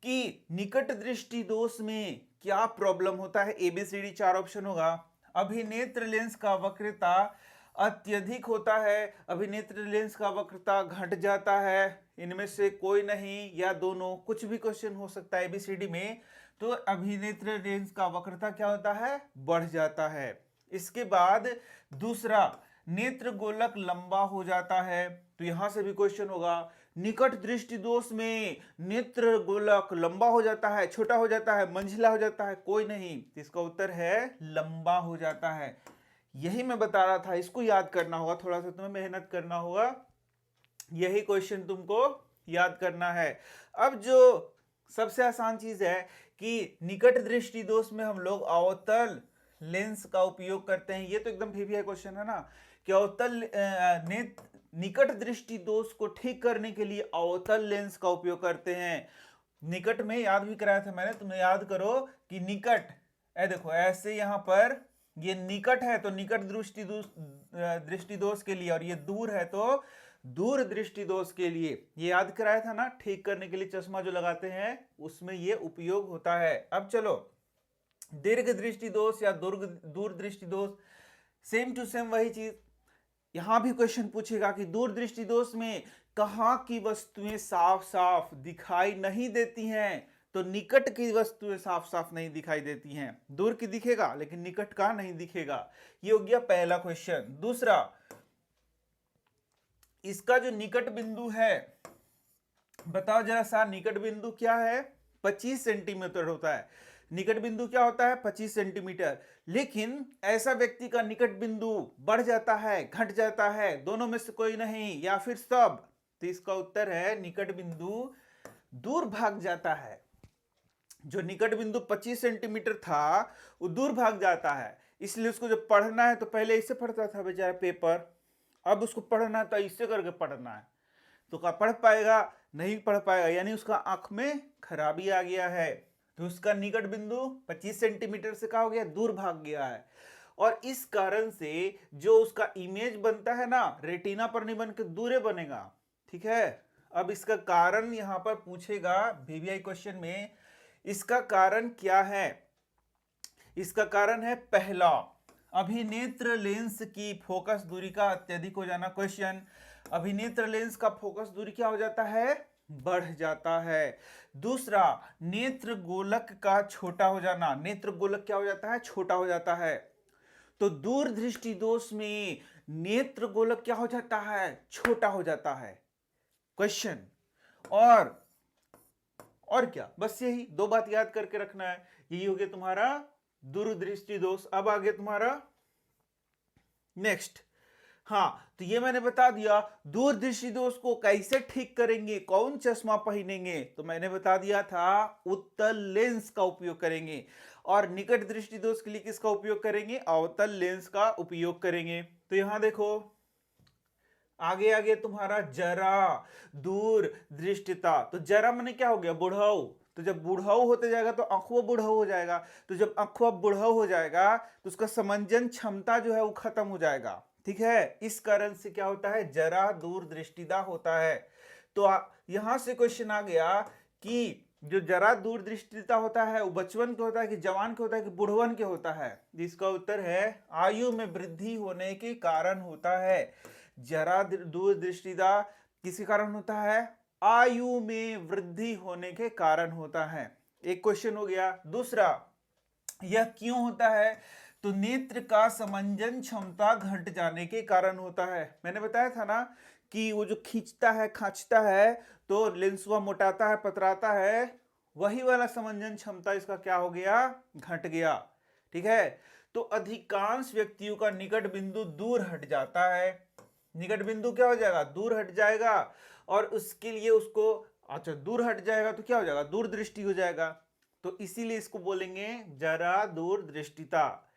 कि निकट दृष्टि दोष में क्या प्रॉब्लम होता है। एबीसीडी 4 ऑप्शन होगा। अभिनेत्र लेंस का वक्रता अत्यधिक होता है, अभिनेत्र लेंस का वक्रता घट जाता है, इनमें से कोई नहीं या दोनों, कुछ भी क्वेश्चन हो सकता है एबीसीडी में। तो अभिनेत्र लेंस का वक्रता क्या होता है, बढ़ जाता है। इसके बाद दूसरा, नेत्र गोलक लंबा हो जाता है। तो यहां से भी क्वेश्चन होगा, निकट दृष्टि दोष में नेत्र गोलक लंबा हो जाता है, छोटा हो जाता है, मंझला हो जाता है, कोई नहीं। इसका उत्तर है लंबा हो जाता है। यही मैं बता रहा था, इसको याद करना होगा, थोड़ा सा तुम्हें मेहनत करना होगा, यही क्वेश्चन तुमको याद करना है। अब जो सबसे आसान चीज है कि निकट दृष्टि दोष में हम लोग अवतल लेंस का उपयोग करते हैं। ये तो एकदम वीवीआई क्वेश्चन है ना, कि अवतल निकट दृष्टि दोष को ठीक करने के लिए अवतल लेंस का उपयोग करते हैं। निकट में याद भी कराया था मैंने, तुम्हें याद करो कि निकट, देखो ऐसे यहां पर ये निकट है तो निकट दृष्टि दोष के लिए, और ये दूर है तो दूर दृष्टि दोष के लिए। ये याद कराया था ना, ठीक करने के लिए चश्मा जो लगाते हैं उसमें ये उपयोग होता है। अब चलो, दीर्घ दृष्टि दोष या दूर दृष्टि दोष, सेम टू सेम वही चीज। यहां भी क्वेश्चन पूछेगा कि दूर दृष्टि दोष में कहां की वस्तुएं साफ साफ दिखाई नहीं देती हैं। तो निकट की वस्तुएं साफ साफ नहीं दिखाई देती हैं, दूर की दिखेगा लेकिन निकट का नहीं दिखेगा। ये हो गया पहला क्वेश्चन। दूसरा, इसका जो निकट बिंदु है, बताओ जरा सा, निकट बिंदु क्या है, 25 सेंटीमीटर होता है। निकट बिंदु क्या होता है, 25 सेंटीमीटर। लेकिन ऐसा व्यक्ति का निकट बिंदु बढ़ जाता है, घट जाता है, दोनों में से कोई नहीं या फिर सब। तो इसका उत्तर है निकट बिंदु दूर भाग जाता है। जो निकट बिंदु 25 सेंटीमीटर था वो दूर भाग जाता है, इसलिए उसको जब पढ़ना है तो पहले इससे पढ़ता था बेचारा पेपर, अब उसको पढ़ना है तो इससे करके पढ़ना है। तो क्या पढ़ पाएगा, नहीं पढ़ पाएगा, यानी उसका आंख में खराबी आ गया है। तो उसका निकट बिंदु 25 सेंटीमीटर से क्या हो गया, दूर भाग गया है। और इस कारण से जो उसका इमेज बनता है ना, रेटिना पर नहीं बन के दूरे बनेगा। ठीक है, अब इसका कारण यहां पर पूछेगा वीवीआई क्वेश्चन में, इसका कारण क्या है। इसका कारण है पहला, अभिनेत्र लेंस की फोकस दूरी का अत्यधिक हो जाना। क्वेश्चन, अभिनेत्र लेंस का फोकस दूरी क्या हो जाता है, बढ़ जाता है। दूसरा, नेत्र गोलक का छोटा हो जाना, नेत्र गोलक क्या हो जाता है, छोटा हो जाता है। तो दूर दृष्टि दोष में नेत्र गोलक क्या हो जाता है, छोटा हो जाता है। क्वेश्चन, और क्या, बस यही दो बात याद करके रखना है। यही हो गया तुम्हारा दूरदृष्टि दोष। अब आ गया तुम्हारा नेक्स्ट। हाँ, तो ये मैंने बता दिया दूरदृष्टि दोष को कैसे ठीक करेंगे, कौन चश्मा पहनेंगे। तो मैंने बता दिया था उत्तल लेंस का उपयोग करेंगे, और निकट दृष्टि दोष के लिए किसका उपयोग करेंगे, अवतल लेंस का उपयोग करेंगे। तो यहां देखो आगे आगे तुम्हारा जरा दूर दृष्टिता। तो जरा मैंने क्या हो गया, बुढ़ाऊ। तो जब बुढ़ाऊ होते जाएगा तो आंखों बुढ़ाऊ हो जाएगा, तो जब आंखों बुढ़ाऊ हो जाएगा तो उसका समंजन क्षमता जो है वो खत्म हो जाएगा। ठीक है, इस कारण से क्या होता है, जरा दूर दृष्टिता होता है। तो यहां से क्वेश्चन आ गया कि जो जरा दूर दृष्टिता होता है वो बचपन के होता है कि जवान के होता है कि बुढ़वन के होता है। जिसका उत्तर है आयु में वृद्धि होने के कारण होता है। जरा दूर दृष्टिता किसी कारण होता है, आयु में वृद्धि होने के कारण होता है। एक क्वेश्चन हो गया। दूसरा, यह क्यों होता है, तो नेत्र का समंजन क्षमता घट जाने के कारण होता है। मैंने बताया था ना कि वो जो खींचता है खांचता है तो लेंसवा मोटाता है पतराता है, वही वाला समंजन क्षमता इसका क्या हो गया, घट गया। ठीक है, तो अधिकांश व्यक्तियों का निकट बिंदु दूर हट जाता है। निकट बिंदु क्या हो जाएगा, दूर हट जाएगा, और उसके लिए उसको, अच्छा दूर हट जाएगा तो क्या हो जाएगा, दूर दृष्टि हो जाएगा। तो इसीलिए इसको बोलेंगे जरा दूर दृष्टिता।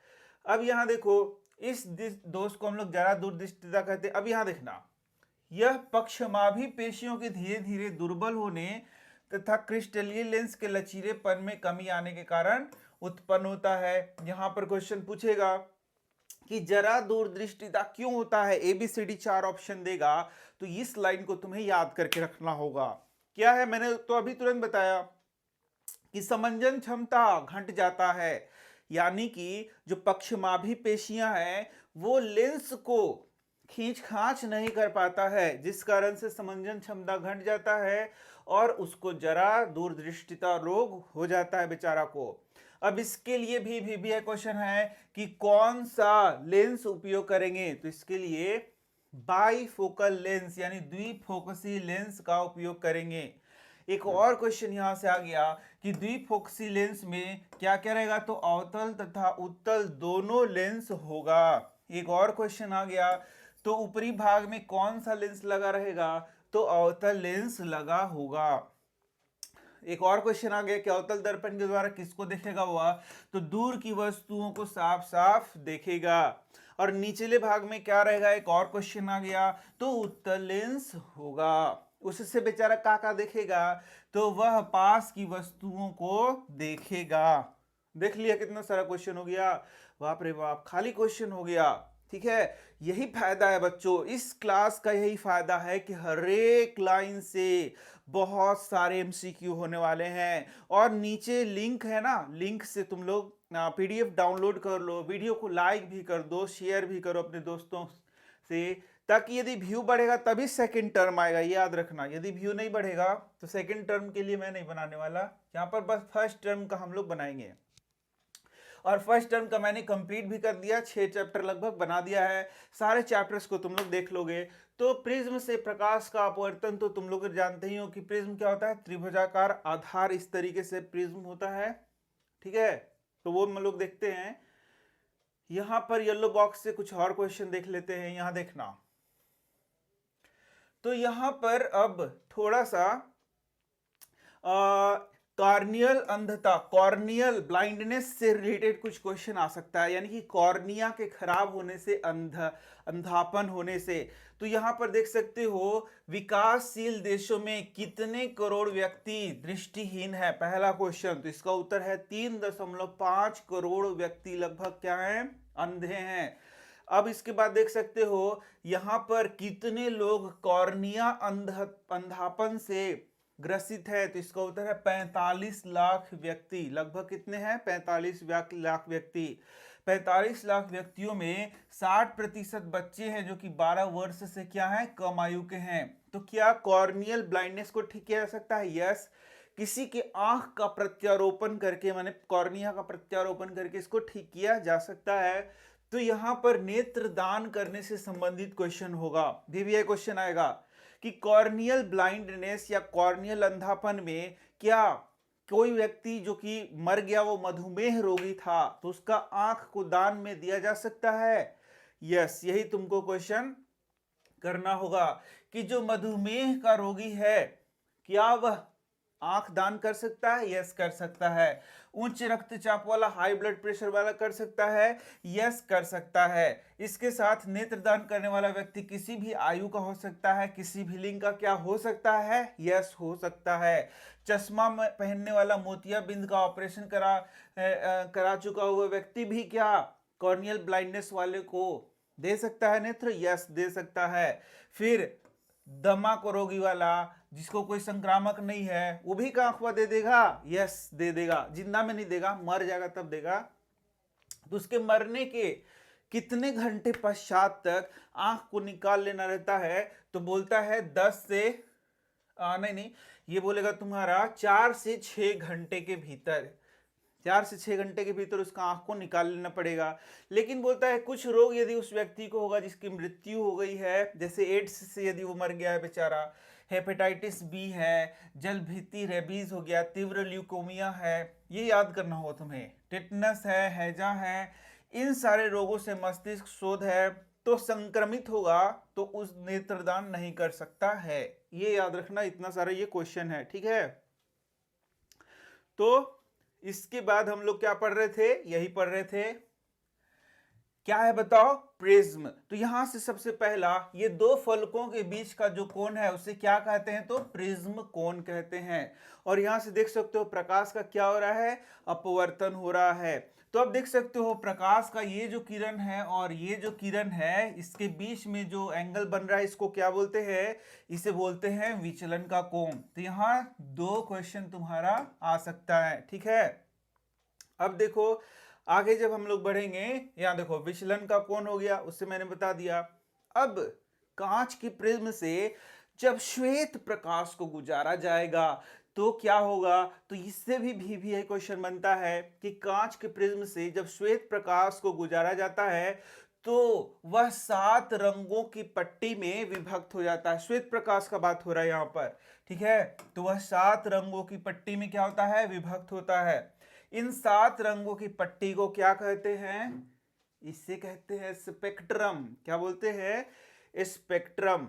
अब यहाँ देखो, इस दोष को हम लोग जरा दूरदृष्टिता कहते हैं। अब यहाँ देखना, यह पक्षमाभी पेशियों के धीरे धीरे दुर्बल होने तथा क्रिस्टलीय लेंस के लचीलेपन में कमी आने के कारण उत्पन्न होता है। यहाँ पर क्वेश्चन पूछेगा कि जरा दूरदृष्टिता क्यों होता है, एबीसीडी 4 ऑप्शन देगा, तो इस लाइन को तुम्हें याद करके रखना होगा। क्या है, मैंने तो अभी तुरंत बताया कि समंजन क्षमता घट जाता है, यानी कि जो पक्षमाभी पेशियां हैं वो लेंस को खींच खांच नहीं कर पाता है, जिस कारण से समंजन क्षमता घट जाता है और उसको जरा दूरदृष्टिता रोग हो जाता है बेचारा को। अब इसके लिए भी क्वेश्चन है कि कौन सा लेंस उपयोग करेंगे, तो इसके लिए बाईफोकल लेंस यानी द्विफोकसी लेंस का उपयोग करेंगे। एक और क्वेश्चन यहां से आ गया कि द्विफोकसी लेंस में क्या क्या रहेगा, तो अवतल तथा उत्तल दोनों लेंस होगा। एक और क्वेश्चन आ गया, तो ऊपरी भाग में कौन सा लेंस लगा रहेगा, तो अवतल लेंस लगा होगा। एक और क्वेश्चन आ गया कि अवतल दर्पण के द्वारा किसको देखेगा हुआ, तो दूर की वस्तुओं को साफ साफ देखेगा। और निचले भाग में क्या रहेगा, एक और क्वेश्चन आ गया, तो उत्तल लेंस होगा। उससे बेचारा का देखेगा, तो वह पास की वस्तुओं को देखेगा। देख लिया कितना सारा क्वेश्चन हो गया, बाप रे बाप, खाली क्वेश्चन हो गया। ठीक है, यही फायदा है बच्चों, इस क्लास का यही फायदा है कि हर एक लाइन से बहुत सारे एमसीक्यू होने वाले हैं। और नीचे लिंक है ना, लिंक से तुम लोग पीडीएफ डाउनलोड कर लो, वीडियो को लाइक भी कर दो, शेयर भी करो अपने दोस्तों से, ताकि यदि व्यू बढ़ेगा तभी सेकंड टर्म आएगा। याद रखना, यदि व्यू नहीं बढ़ेगा तो सेकंड टर्म के लिए मैं नहीं बनाने वाला, यहाँ पर बस फर्स्ट टर्म का हम लोग बनाएंगे। और फर्स्ट टर्म का मैंने कंप्लीट भी कर दिया, 6 चैप्टर लगभग बना दिया है, सारे चैप्टर्स को तुम लोग देख लोगे। तो प्रिज्म से प्रकाश का अपवर्तन तो तुम लोग जानते ही हो कि प्रिज्म क्या होता है, त्रिभुजाकार आधार इस तरीके से प्रिज्म होता है। ठीक है, तो वो हम लोग देखते हैं। यहां पर येलो बॉक्स से कुछ और क्वेश्चन देख लेते हैं, यहां देखना। तो यहां पर अब थोड़ा सा कॉर्नियल अंधता, कॉर्नियल ब्लाइंडनेस से रिलेटेड कुछ क्वेश्चन आ सकता है, यानी कि कॉर्निया के खराब होने से, अंधापन होने से। तो यहां पर देख सकते हो, विकासशील देशों में कितने करोड़ व्यक्ति दृष्टिहीन है, पहला क्वेश्चन। तो इसका उत्तर है 3.5 करोड़ व्यक्ति लगभग क्या है, अंधे हैं। अब इसके बाद देख सकते हो, यहां पर कितने लोग कॉर्निया अंधापन से ग्रसित है, तो इसका उत्तर है 45 लाख व्यक्ति। लगभग कितने हैं, 45 लाख व्यक्ति। 45 लाख व्यक्तियों में 60% बच्चे हैं जो कि 12 वर्ष से क्या है, कम आयु के हैं। तो क्या कॉर्नियल ब्लाइंडनेस को ठीक किया जा सकता है? यस। किसी के आंख का प्रत्यारोपण करके, माने कॉर्निया का प्रत्यारोपण करके इसको ठीक किया जा सकता है। तो यहां पर नेत्र दान करने से संबंधित क्वेश्चन होगा, वीवीआई क्वेश्चन आएगा कि कॉर्नियल ब्लाइंडनेस या कॉर्नियल अंधापन में क्या कोई व्यक्ति जो कि मर गया, वो मधुमेह रोगी था, तो उसका आंख को दान में दिया जा सकता है? यस, यही तुमको क्वेश्चन करना होगा कि जो मधुमेह का रोगी है, क्या वह आंख दान कर सकता है? यस, कर सकता है। उच्च रक्तचाप वाला, हाई ब्लड प्रेशर वाला कर सकता है? यस, कर सकता है। इसके साथ नेत्र दान करने वाला व्यक्ति किसी भी आयु का हो सकता है, किसी भी लिंग का क्या हो सकता है? यस, हो सकता है। चश्मा पहनने वाला, मोतियाबिंद का ऑपरेशन करा चुका हुआ व्यक्ति भी क्या कॉर्नियल ब्लाइंडनेस वाले को दे सकता है नेत्र? यस, दे सकता है। फिर दमा को रोगी वाला, जिसको कोई संक्रामक नहीं है, वो भी आंखवा दे देगा? यस, दे देगा। जिंदा में नहीं देगा, मर जाएगा तब देगा। तो उसके मरने के कितने घंटे पश्चात तक आंख को निकाल लेना रहता है? तो बोलता है 10 से नहीं, ये बोलेगा तुम्हारा 4 से 6 घंटे के भीतर, 4 से 6 घंटे के भीतर उसका आंख को निकाल लेना पड़ेगा। लेकिन बोलता है कुछ रोग यदि उस व्यक्ति को होगा जिसकी मृत्यु हो गई है, जैसे एड्स से यदि वो मर गया है बेचारा, हेपेटाइटिस बी है, जलभीति रेबीज हो गया, तीव्र ल्यूकोमिया है, ये याद करना होगा तुम्हें, टिटनस है, हैजा है, इन सारे रोगों से मस्तिष्क शोध है, तो संक्रमित होगा तो उस नेत्रदान नहीं कर सकता है। ये याद रखना, इतना सारा ये क्वेश्चन है। ठीक है, तो इसके बाद हम लोग क्या पढ़ रहे थे, यही पढ़ रहे थे क्या है बताओ? प्रिज्म। तो यहां से सबसे पहला, ये दो फलकों के बीच का जो कोण है उसे क्या कहते हैं? तो प्रिज्म कोण कहते हैं। और यहां से देख सकते हो प्रकाश का क्या हो रहा है? अपवर्तन हो रहा है। तो अब देख सकते हो प्रकाश का ये जो किरण है और ये जो किरण है, इसके बीच में जो एंगल बन रहा है इसको क्या बोलते हैं? इसे बोलते हैं विचलन का कोण। तो यहाँ दो क्वेश्चन तुम्हारा आ सकता है, ठीक है। अब देखो आगे जब हम लोग बढ़ेंगे, यहां देखो विचलन का कोण हो गया, उससे मैंने बता दिया। अब कांच की प्रिज्म से जब श्वेत प्रकाश को गुजारा जाएगा तो क्या होगा? तो इससे भी क्वेश्चन बनता है कि कांच के प्रिज्म से जब श्वेत प्रकाश को गुजारा जाता है तो वह 7 रंगों की पट्टी में विभक्त हो जाता है। श्वेत प्रकाश का बात हो रहा है यहां पर, ठीक है। तो वह 7 रंगों की पट्टी में क्या होता है? विभक्त होता है। इन 7 रंगों की पट्टी को क्या कहते हैं? इसे कहते हैं स्पेक्ट्रम। क्या बोलते हैं? स्पेक्ट्रम।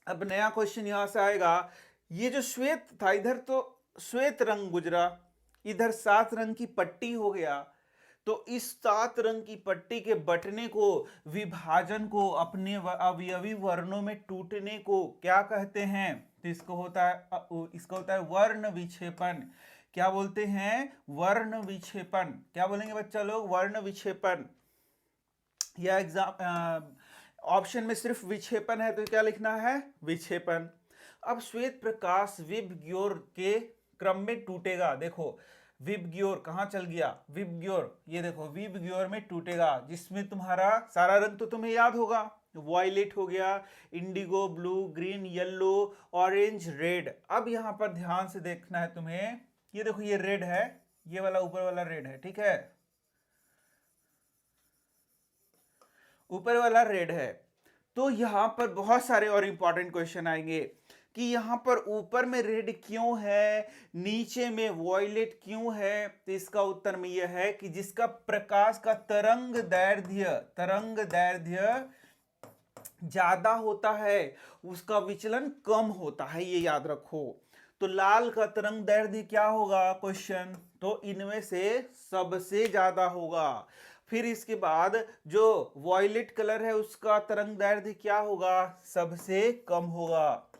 अब नया क्वेश्चन यहां से आएगा, ये जो श्वेत था इधर तो श्वेत रंग गुजरा, इधर 7 रंग की पट्टी हो गया, तो इस 7 रंग की पट्टी के बंटने को, विभाजन को, अपने अवयवी वर्णों में टूटने को क्या कहते हैं? तो इसको होता है वर्ण विक्षेपन। क्या बोलते हैं? वर्ण विक्षेपन। क्या बोलेंगे बच्चा लोग? वर्ण विक्षेपन। या एग्जाम ऑप्शन में सिर्फ विक्षेपन है तो क्या लिखना है? विक्षेपन। अब श्वेत प्रकाश विबग्योर के क्रम में टूटेगा। देखो विबग्योर कहां चल गया? विबग्योर, ये देखो विबग्योर में टूटेगा, जिसमें तुम्हारा सारा रंग तो तुम्हें याद होगा। वायलेट हो गया, Indigo, blue, green, yellow, orange, red. अब यहां पर ध्यान से देखना है तुम्हें, ये देखो ये रेड है, ये वाला ऊपर वाला रेड है, ठीक है, ऊपर वाला रेड है। तो यहां पर बहुत सारे और इंपॉर्टेंट क्वेश्चन आएंगे कि यहां पर ऊपर में रेड क्यों है, नीचे में वॉयलेट क्यों है? तो इसका उत्तर में यह है कि जिसका प्रकाश का तरंग दैर्ध्य ज्यादा होता है उसका विचलन कम होता है, ये याद रखो। तो लाल का तरंग दैर्ध्य क्या होगा? क्वेश्चन, तो इनमें से सबसे ज्यादा होगा। फिर इसके बाद जो वॉयलेट कलर है उसका तरंग दैर्ध्य क्या होगा? सबसे कम होगा।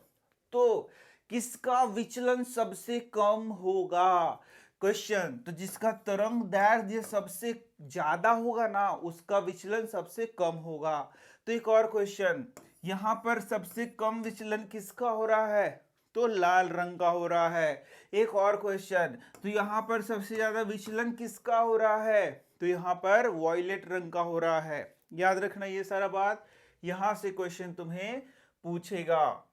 तो किसका विचलन सबसे कम होगा? क्वेश्चन, तो जिसका तरंग दैर्ध्य सबसे ज्यादा होगा ना उसका विचलन सबसे कम होगा। तो एक और क्वेश्चन, यहां पर सबसे कम विचलन किसका हो रहा है? तो लाल रंग का हो रहा है। एक और क्वेश्चन, तो यहां पर सबसे ज्यादा विचलन किसका हो रहा है? तो यहां पर वॉयलेट रंग का हो रहा है। याद रखना ये सारा बात, यहां से क्वेश्चन तुम्हें पूछेगा।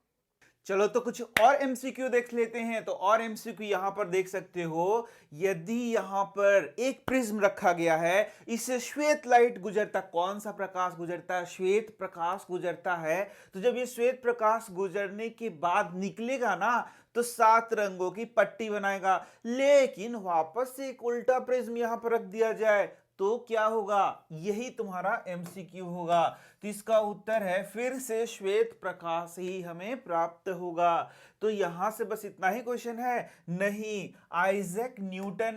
चलो तो कुछ और एमसीक्यू देख लेते हैं। तो और एमसीक्यू यहां पर देख सकते हो, यदि यहां पर एक प्रिज्म रखा गया है, इससे श्वेत लाइट गुजरता, कौन सा प्रकाश गुजरता है? श्वेत प्रकाश गुजरता है। तो जब ये श्वेत प्रकाश गुजरने के बाद निकलेगा ना तो 7 रंगों की पट्टी बनाएगा। लेकिन वापस से एक उल्टा प्रिज्म यहां पर रख दिया जाए तो क्या होगा? यही तुम्हारा एमसीक्यू होगा। तो इसका उत्तर है फिर से श्वेत प्रकाश ही हमें प्राप्त होगा। तो यहां से बस इतना ही क्वेश्चन है? नहीं, आइजैक न्यूटन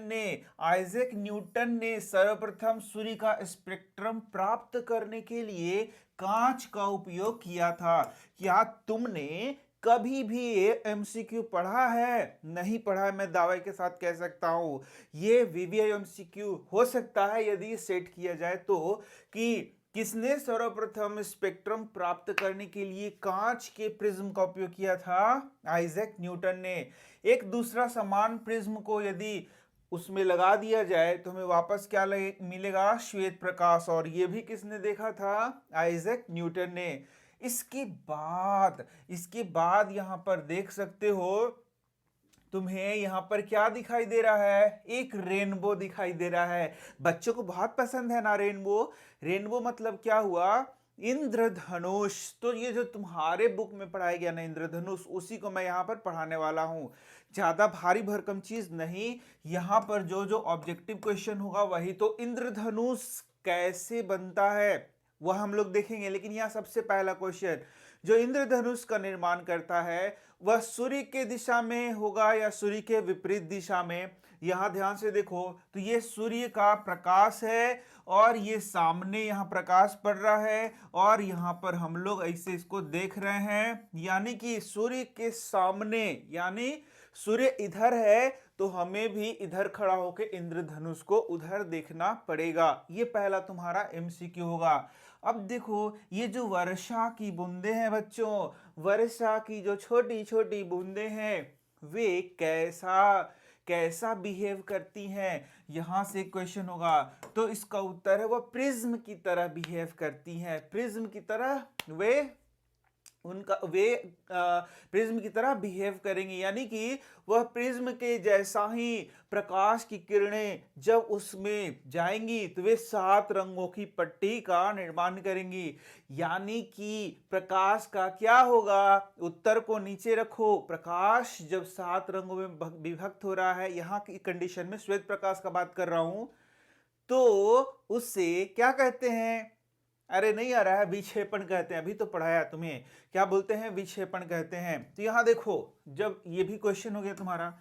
ने सर्वप्रथम सूर्य का स्पेक्ट्रम प्राप्त करने के लिए कांच का उपयोग किया था। क्या तुमने कभी भी ये एमसीक्यू पढ़ा है? नहीं पढ़ा है, मैं दावे के साथ कह सकता हूं। ये वीवीआई एमसीक्यू हो सकता है यदि सेट किया जाए तो, कि किसने सर्वप्रथम स्पेक्ट्रम प्राप्त करने के लिए कांच के प्रिज्म का उपयोग किया था? आइजैक न्यूटन ने। एक दूसरा समान प्रिज्म को यदि उसमें लगा दिया जाए तो हमें वापस क्या मिलेगा? श्वेत प्रकाश। और ये भी किसने देखा था? आइजैक न्यूटन ने। इसके बाद यहां पर देख सकते हो तुम्हें यहां पर क्या दिखाई दे रहा है? एक रेनबो दिखाई दे रहा है। बच्चों को बहुत पसंद है ना रेनबो। रेनबो मतलब क्या हुआ? इंद्रधनुष। तो ये जो तुम्हारे बुक में पढ़ाया गया ना इंद्रधनुष, उसी को मैं यहां पर पढ़ाने वाला हूं। ज्यादा भारी भरकम चीज नहीं, यहां पर जो जो ऑब्जेक्टिव क्वेश्चन होगा वही। तो इंद्रधनुष कैसे बनता है वह हम लोग देखेंगे, लेकिन यहां सबसे पहला क्वेश्चन, जो इंद्रधनुष का निर्माण करता है वह सूर्य के दिशा में होगा या सूर्य के विपरीत दिशा में? यहां ध्यान से देखो तो ये सूर्य का प्रकाश है और ये सामने यहाँ प्रकाश पड़ रहा है और यहाँ पर हम लोग ऐसे इसको देख रहे हैं, यानी कि सूर्य के सामने, यानी सूर्य इधर है तो हमें भी इधर खड़ा होकर इंद्रधनुष को उधर देखना पड़ेगा। ये पहला तुम्हारा एमसीक्यू होगा। अब देखो ये जो वर्षा की बूंदे हैं बच्चों, वर्षा की जो छोटी छोटी बूंदे हैं वे कैसा कैसा बिहेव करती हैं, यहां से क्वेश्चन होगा। तो इसका उत्तर है वो प्रिज्म की तरह बिहेव करती हैं, प्रिज्म की तरह वे प्रिज्म की तरह बिहेव करेंगी, यानी कि वह प्रिज्म के जैसा ही प्रकाश की किरणें जब उसमें जाएंगी तो वे 7 रंगों की पट्टी का निर्माण करेंगी। यानी कि प्रकाश का क्या होगा, उत्तर को नीचे रखो, प्रकाश जब 7 रंगों में विभक्त हो रहा है, यहाँ की कंडीशन में श्वेत प्रकाश का बात कर रहा हूं, तो उससे क्या कहते हैं, अरे नहीं आ रहा है, विक्षेपण कहते हैं। अभी तो पढ़ाया तुम्हें, क्या बोलते हैं, विक्षेपण कहते हैं। तो यहां देखो जब ये भी क्वेश्चन हो गया तुम्हारा।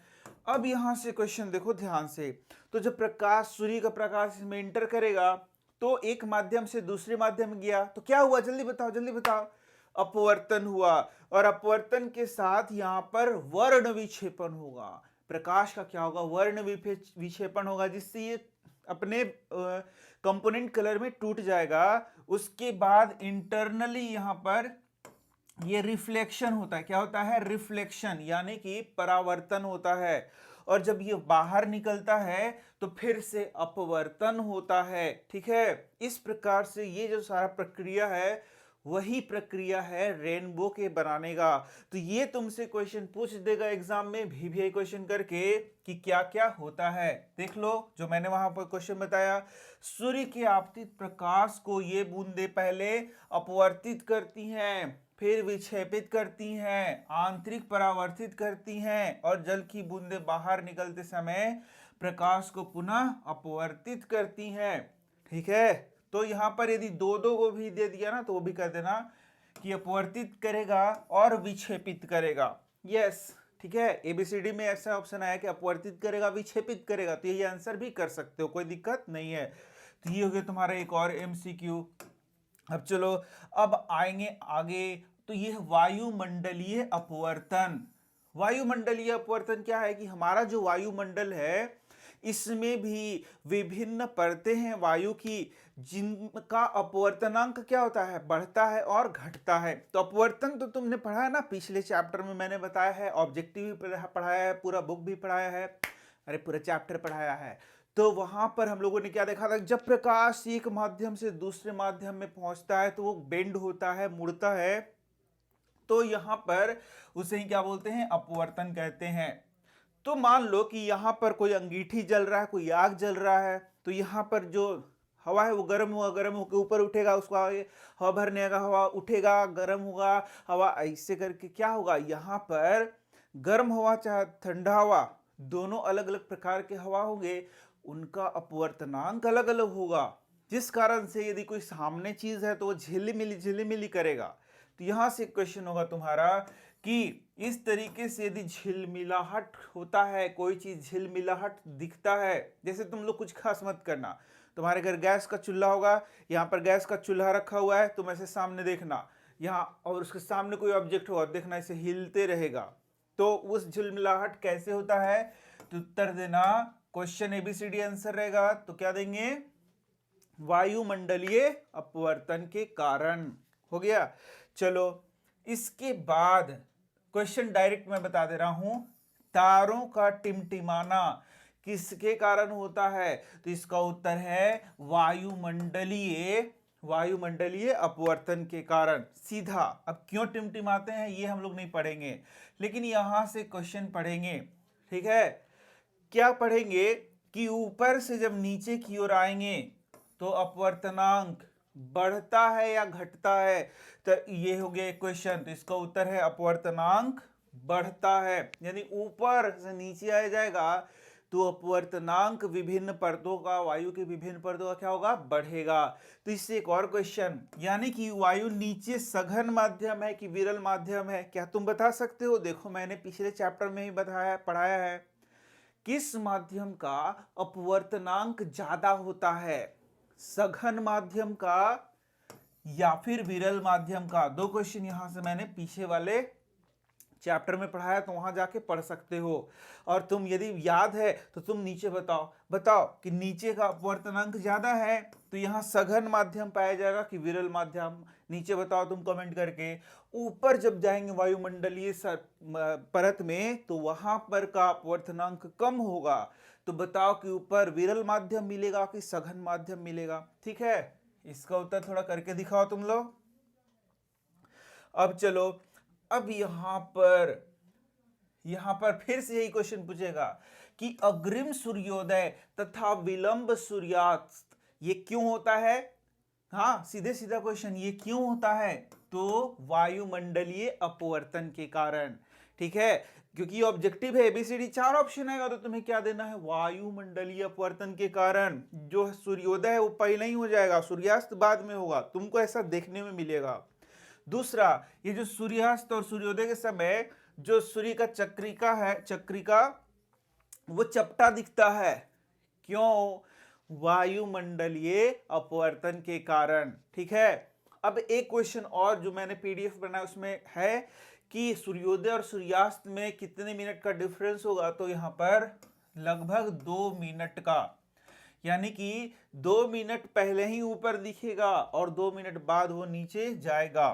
अब यहां से क्वेश्चन देखो ध्यान से, तो जब प्रकाश, सूर्य का प्रकाश इसमें इंटर करेगा तो एक माध्यम से दूसरे माध्यम में गया तो क्या हुआ, जल्दी बताओ जल्दी बताओ, अपवर्तन हुआ। और अपवर्तन के साथ यहां पर वर्ण विक्षेपण होगा। प्रकाश का क्या होगा, वर्ण विक्षेपण होगा, जिससे ये अपने कंपोनेंट कलर में टूट जाएगा। उसके बाद इंटरनली यहां पर ये रिफ्लेक्शन होता है। क्या होता है, रिफ्लेक्शन, यानी कि परावर्तन होता है। और जब ये बाहर निकलता है तो फिर से अपवर्तन होता है। ठीक है, इस प्रकार से ये जो सारा प्रक्रिया है वही प्रक्रिया है रेनबो के बनाने का। तो ये तुमसे क्वेश्चन पूछ देगा एग्जाम में भी क्वेश्चन करके कि क्या क्या होता है। देख लो जो मैंने वहां पर क्वेश्चन बताया, सूर्य के आपतित प्रकाश को ये बूंदे पहले अपवर्तित करती हैं, फिर विक्षेपित करती हैं, आंतरिक परावर्तित करती हैं और जल की बूंदे बाहर निकलते समय प्रकाश को पुनः अपवर्तित करती हैं। ठीक है, तो यहां पर यदि दो दो को भी दे दिया ना तो वो भी कर देना कि अपवर्तित करेगा और विक्षेपित करेगा। यस, ठीक है, एबीसीडी में ऐसा ऑप्शन आया कि अपवर्तित करेगा विक्षेपित करेगा, तो ये आंसर भी कर सकते हो, कोई दिक्कत नहीं है। तो ये हो गया तुम्हारा एक और एमसीक्यू। अब चलो अब आएंगे आगे, तो ये वायुमंडलीय अपवर्तन। वायुमंडलीय अपवर्तन क्या है कि हमारा जो वायुमंडल है इसमें भी विभिन्न परतें हैं वायु की, जिनका अपवर्तनांक क्या होता है, बढ़ता है और घटता है। तो अपवर्तन तो तुमने पढ़ा है ना, पिछले चैप्टर में मैंने बताया है, ऑब्जेक्टिव भी पढ़ाया है, पूरा बुक भी पढ़ाया है, अरे पूरा चैप्टर पढ़ाया है। तो वहां पर हम लोगों ने क्या देखा था, जब प्रकाश एक माध्यम से दूसरे माध्यम में पहुंचता है तो वो बेंड होता है, मुड़ता है, तो यहां पर उसे ही क्या बोलते हैं, अपवर्तन कहते हैं। तो मान लो कि यहां पर कोई अंगीठी जल रहा है, कोई आग जल रहा है, तो यहां पर जो हवा है वो गर्म होगा, गर्म होकर ऊपर उठेगा, उसको आगे हवा भरने का, हवा उठेगा, गर्म होगा, हवा ऐसे करके क्या होगा, यहां पर गर्म हवा चाहे ठंडा हवा, दोनों अलग अलग प्रकार के हवा होंगे, उनका अपवर्तनांक अलग अलग होगा, जिस कारण से यदि कोई सामने चीज है तो वो झिल्ली करेगा। तो यहां से क्वेश्चन होगा तुम्हारा कि इस तरीके से यदि झिलमिलाहट होता है, कोई चीज झिलमिलाहट दिखता है, जैसे तुम लोग कुछ खास मत करना, तुम्हारे घर गैस का चूल्हा होगा, यहाँ पर गैस का चूल्हा रखा हुआ है, तुम ऐसे सामने देखना यहाँ, और उसके सामने कोई ऑब्जेक्ट होगा, देखना ऐसे हिलते रहेगा, तो उस झिलमिलाहट कैसे होता है, तो उत्तर देना, क्वेश्चन एबीसीडी आंसर रहेगा, तो क्या देंगे, वायुमंडलीय अपवर्तन के कारण। हो गया। चलो इसके बाद क्वेश्चन डायरेक्ट मैं बता दे रहा हूं, तारों का टिमटिमाना किसके कारण होता है, तो इसका उत्तर है वायुमंडलीय अपवर्तन के कारण, सीधा। अब क्यों टिमटिमाते हैं ये हम लोग नहीं पढ़ेंगे, लेकिन यहां से क्वेश्चन पढ़ेंगे। ठीक है, क्या पढ़ेंगे कि ऊपर से जब नीचे की ओर आएंगे तो अपवर्तनांक बढ़ता है या घटता है, तो ये हो गया क्वेश्चन, तो इसका उत्तर है अपवर्तनांक बढ़ता है, यानी ऊपर से नीचे आ जाएगा तो अपवर्तनांक विभिन्न परतों का, वायु के विभिन्न परतों का क्या होगा, बढ़ेगा। तो इससे एक और क्वेश्चन, यानी कि वायु नीचे सघन माध्यम है कि विरल माध्यम है, क्या तुम बता सकते हो, देखो मैंने पिछले चैप्टर में ही बताया, पढ़ाया है किस माध्यम का अपवर्तनांक ज्यादा होता है, सघन माध्यम का या फिर विरल माध्यम का? दो क्वेश्चन यहां से मैंने पीछे वाले चैप्टर में पढ़ाया, तो वहां जाके पढ़ सकते हो। और तुम यदि याद है तो तुम नीचे बताओ बताओ कि नीचे का अपवर्तनांक ज्यादा है तो यहां सघन माध्यम पाया जाएगा कि विरल माध्यम? नीचे बताओ तुम कमेंट करके। ऊपर जब जाएंगे वायुमंडलीय परत में तो वहां पर का अपवर्तनांक कम होगा, तो बताओ कि ऊपर विरल माध्यम मिलेगा कि सघन माध्यम मिलेगा? ठीक है, इसका उत्तर थोड़ा करके दिखाओ तुम लोग। अब चलो, अब यहां पर फिर से यही क्वेश्चन पूछेगा कि अग्रिम सूर्योदय तथा विलंब सूर्यास्त ये क्यों होता है? हाँ, सीधे सीधा क्वेश्चन, ये क्यों होता है? तो वायुमंडलीय अपवर्तन के कारण। ठीक है, क्योंकि ऑब्जेक्टिव है एबीसीडी, 4 ऑप्शन आएगा तो तुम्हें क्या देना है? वायुमंडलीय अपवर्तन के कारण। जो सूर्योदय है वो पहले ही हो जाएगा, सूर्यास्त बाद में होगा, तुमको ऐसा देखने में मिलेगा। दूसरा, ये जो सूर्यास्त और सूर्योदय के समय जो सूर्य का चक्रिका वो चपटा दिखता है, क्यों? वायुमंडलीय अपवर्तन के कारण। ठीक है, अब एक क्वेश्चन और जो मैंने पीडीएफ बनाया उसमें है कि सूर्योदय और सूर्यास्त में कितने मिनट का डिफरेंस होगा, तो यहां पर लगभग 2 मिनट का, यानी कि 2 मिनट पहले ही ऊपर दिखेगा और 2 मिनट बाद वो नीचे जाएगा।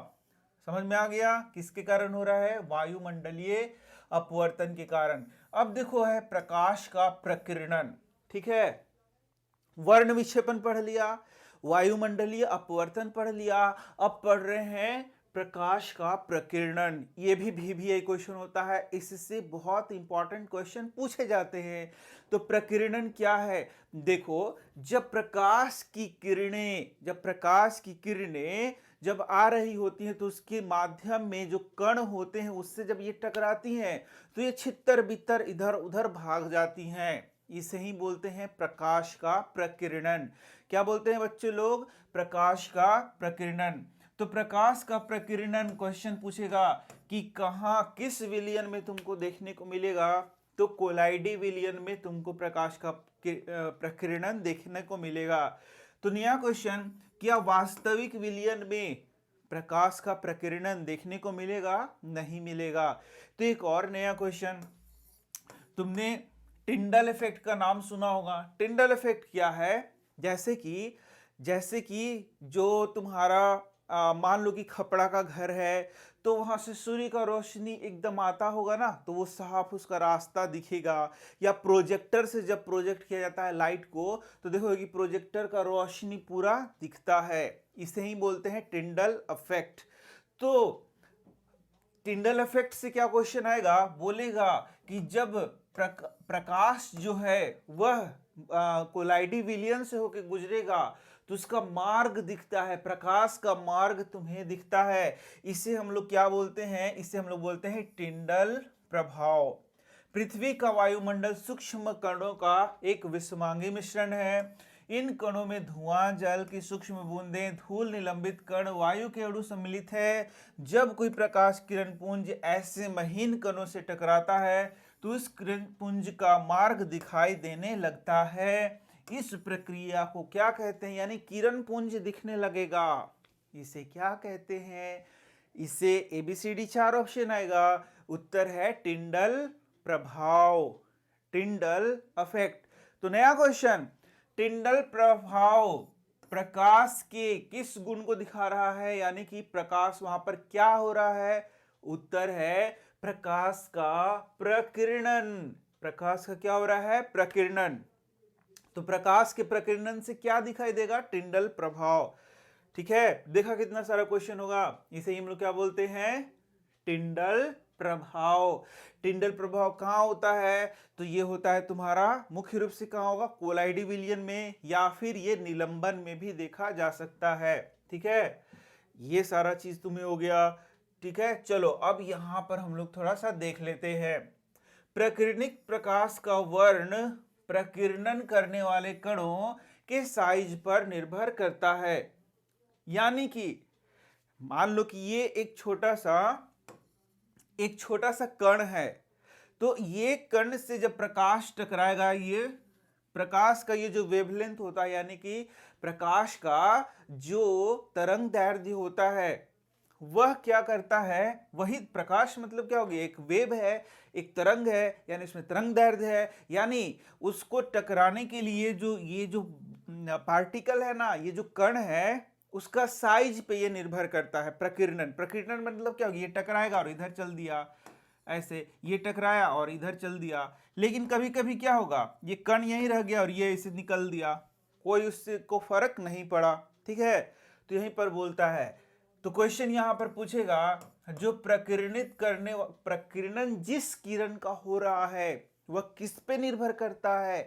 समझ में आ गया किसके कारण हो रहा है? वायुमंडलीय अपवर्तन के कारण। अब देखो है प्रकाश का प्रकीर्णन। ठीक है, वर्ण विक्षेपण पढ़ लिया, वायुमंडलीय अपवर्तन पढ़ लिया, अब पढ़ रहे हैं प्रकाश का प्रकीर्णन। ये भी VVI क्वेश्चन होता है, इससे बहुत इंपॉर्टेंट क्वेश्चन पूछे जाते हैं। तो प्रकीर्णन क्या है? देखो, जब प्रकाश की किरणें जब आ रही होती हैं तो उसके माध्यम में जो कण होते हैं उससे जब ये टकराती हैं तो ये छितर बितर इधर उधर भाग जाती हैं। इसे ही बोलते हैं प्रकाश का प्रकीर्णन। क्या बोलते हैं बच्चे लोग? प्रकाश का प्रकीर्णन। तो प्रकाश का प्रकीर्णन क्वेश्चन पूछेगा कि कहां, किस विलयन में तुमको देखने को मिलेगा? तो कोलाइडी विलयन में तुमको प्रकाश का प्रकीर्णन देखने को मिलेगा। तो नया क्वेश्चन, क्या वास्तविक विलयन में प्रकाश का प्रकीर्णन देखने को मिलेगा? नहीं मिलेगा। तो एक और नया क्वेश्चन, तुमने टिंडल इफेक्ट का नाम सुना होगा। टिंडल इफेक्ट क्या है? जैसे कि जो तुम्हारा मान लो कि खपड़ा का घर है, तो वहां से सूर्य का रोशनी एकदम आता होगा ना, तो वो साफ उसका रास्ता दिखेगा। या प्रोजेक्टर से जब प्रोजेक्ट किया जाता है लाइट को, तो देखो कि प्रोजेक्टर का रोशनी पूरा दिखता है। इसे ही बोलते हैं टिंडल इफेक्ट। तो टिंडल इफेक्ट से क्या क्वेश्चन आएगा? बोलेगा कि जब प्रकाश जो है वह कोलाइडी विलयन से होकर गुजरेगा तो उसका मार्ग दिखता है, प्रकाश का मार्ग तुम्हें दिखता है। इसे हम लोग क्या बोलते हैं? इसे हम लोग बोलते हैं टिंडल प्रभाव। पृथ्वी का वायुमंडल सूक्ष्म कणों का एक विषमांगी मिश्रण है। इन कणों में धुआं, जल की सूक्ष्म बूंदें, धूल निलंबित कण, वायु के अणु सम्मिलित है। जब कोई प्रकाश किरण पुंज ऐसे महीन कणों से टकराता है तो इस किरण पुंज का मार्ग दिखाई देने लगता है। इस प्रक्रिया को क्या कहते हैं? यानी किरण पुंज दिखने लगेगा। इसे क्या कहते हैं? इसे एबीसीडी 4 ऑप्शन आएगा। उत्तर है टिंडल प्रभाव, टिंडल इफेक्ट। तो नया क्वेश्चन, टिंडल प्रभाव प्रकाश के किस गुण को दिखा रहा है? यानी कि प्रकाश वहां पर क्या हो रहा है? उत्तर है प्रकाश का प्रकीर्णन। प्रकाश का क्या हो रहा है? प्रकीर्णन। तो प्रकाश के प्रकीर्णन से क्या दिखाई देगा? टिंडल प्रभाव। ठीक है, देखा कितना सारा क्वेश्चन होगा। इसे हम लोग क्या बोलते हैं? टिंडल प्रभाव। टिंडल प्रभाव कहां होता है? तो ये होता है तुम्हारा मुख्य रूप से कहां होगा? कोलाइडी विलयन में, या फिर ये निलंबन में भी देखा जा सकता है। ठीक है, ये सारा चीज तुम्हें हो गया। ठीक है, चलो अब यहां पर हम लोग थोड़ा सा देख लेते हैं। प्रकीर्णित प्रकाश का वर्ण प्रकीर्णन करने वाले कणों के साइज पर निर्भर करता है। यानी कि मान लो कि ये एक छोटा सा कण है, तो ये कण से जब प्रकाश टकराएगा, ये प्रकाश का ये जो वेवलेंथ होता है, यानी कि प्रकाश का जो तरंग दैर्ध्य होता है, वह क्या करता है, वही प्रकाश मतलब क्या होगी, एक वेव है, एक तरंग है, यानी इसमें तरंग दैर्ध्य है, यानी उसको टकराने के लिए जो ये जो पार्टिकल है ना, ये जो कण है, उसका साइज पे ये निर्भर करता है। प्रकीर्णन, प्रकीर्णन मतलब क्या होगी, ये टकराएगा और इधर चल दिया, ऐसे ये टकराया और इधर चल दिया। लेकिन कभी कभी क्या होगा, ये कण यहीं रह गया और ये इसे निकल दिया, कोई उससे को फर्क नहीं पड़ा, ठीक है। तो यहीं पर बोलता है, तो क्वेश्चन यहां पर पूछेगा, जो प्रकीर्णित करने, प्रकीर्णन जिस किरण का हो रहा है वह किस पे निर्भर करता है,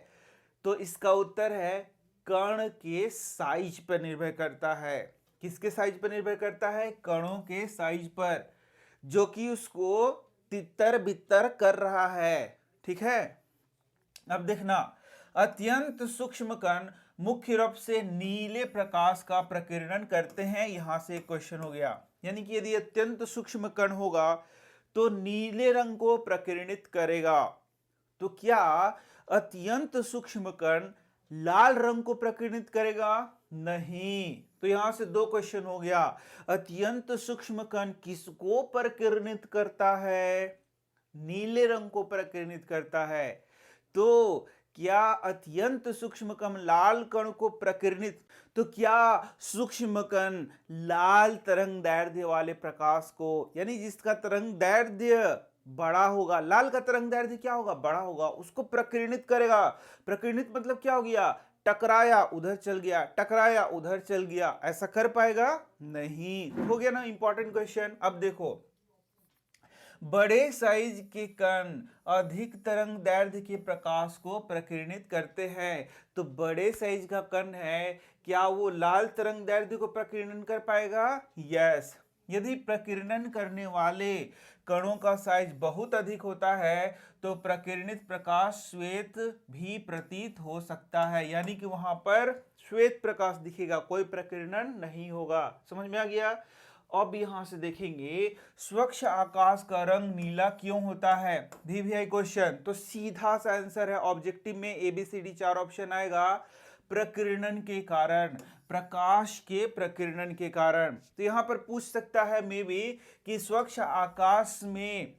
तो इसका उत्तर है कण के साइज पर निर्भर करता है। किसके साइज पर निर्भर करता है, कणों के साइज पर, जो कि उसको तितर बितर कर रहा है, ठीक है। अब देखना, अत्यंत सूक्ष्म कण मुख्य रूप से नीले प्रकाश का प्रकीर्णन करते हैं, यहां से क्वेश्चन हो गया। यानी कि यदि अत्यंत सूक्ष्म कण होगा तो नीले रंग को प्रकीर्णित करेगा। तो क्या अत्यंत सूक्ष्म कण लाल रंग को प्रकीर्णित करेगा, नहीं। तो यहां से दो क्वेश्चन हो गया, अत्यंत सूक्ष्म कण किसको प्रकीर्णित करता है, नीले रंग को प्रकीर्णित करता है। तो क्या अत्यंत सूक्ष्म कण लाल कण को प्रकीर्णित, तो क्या सूक्ष्म कण लाल तरंग दैर्ध्य वाले प्रकाश को, यानी जिसका तरंग दैर्ध्य बड़ा होगा, लाल का तरंग दैर्ध्य क्या होगा, बड़ा होगा, उसको प्रकीर्णित करेगा। प्रकीर्णित मतलब क्या हो गया, टकराया उधर चल गया, टकराया उधर चल गया, ऐसा कर पाएगा, नहीं। हो गया ना इंपॉर्टेंट क्वेश्चन। अब देखो, बड़े साइज के कण अधिक तरंग दैर्ध्य के प्रकाश को प्रकीर्णित करते हैं। तो बड़े साइज का कण है, क्या वो लाल तरंग दैर्ध्य को प्रकीर्णन कर पाएगा, यस। यदि प्रकीर्णन करने वाले कणों का साइज बहुत अधिक होता है तो प्रकीर्णित प्रकाश श्वेत भी प्रतीत हो सकता है, यानी कि वहां पर श्वेत प्रकाश दिखेगा, कोई प्रकीर्णन नहीं होगा। समझ में आ गया। अब यहां से देखेंगे, स्वच्छ आकाश का रंग नीला क्यों होता है, VVI क्वेश्चन। तो सीधा सा आंसर है, ऑब्जेक्टिव में ABCD 4 ऑप्शन आएगा, प्रकीर्णन के कारण, प्रकाश के प्रकीर्णन के कारण। तो यहां पर पूछ सकता है मे बी कि स्वच्छ आकाश में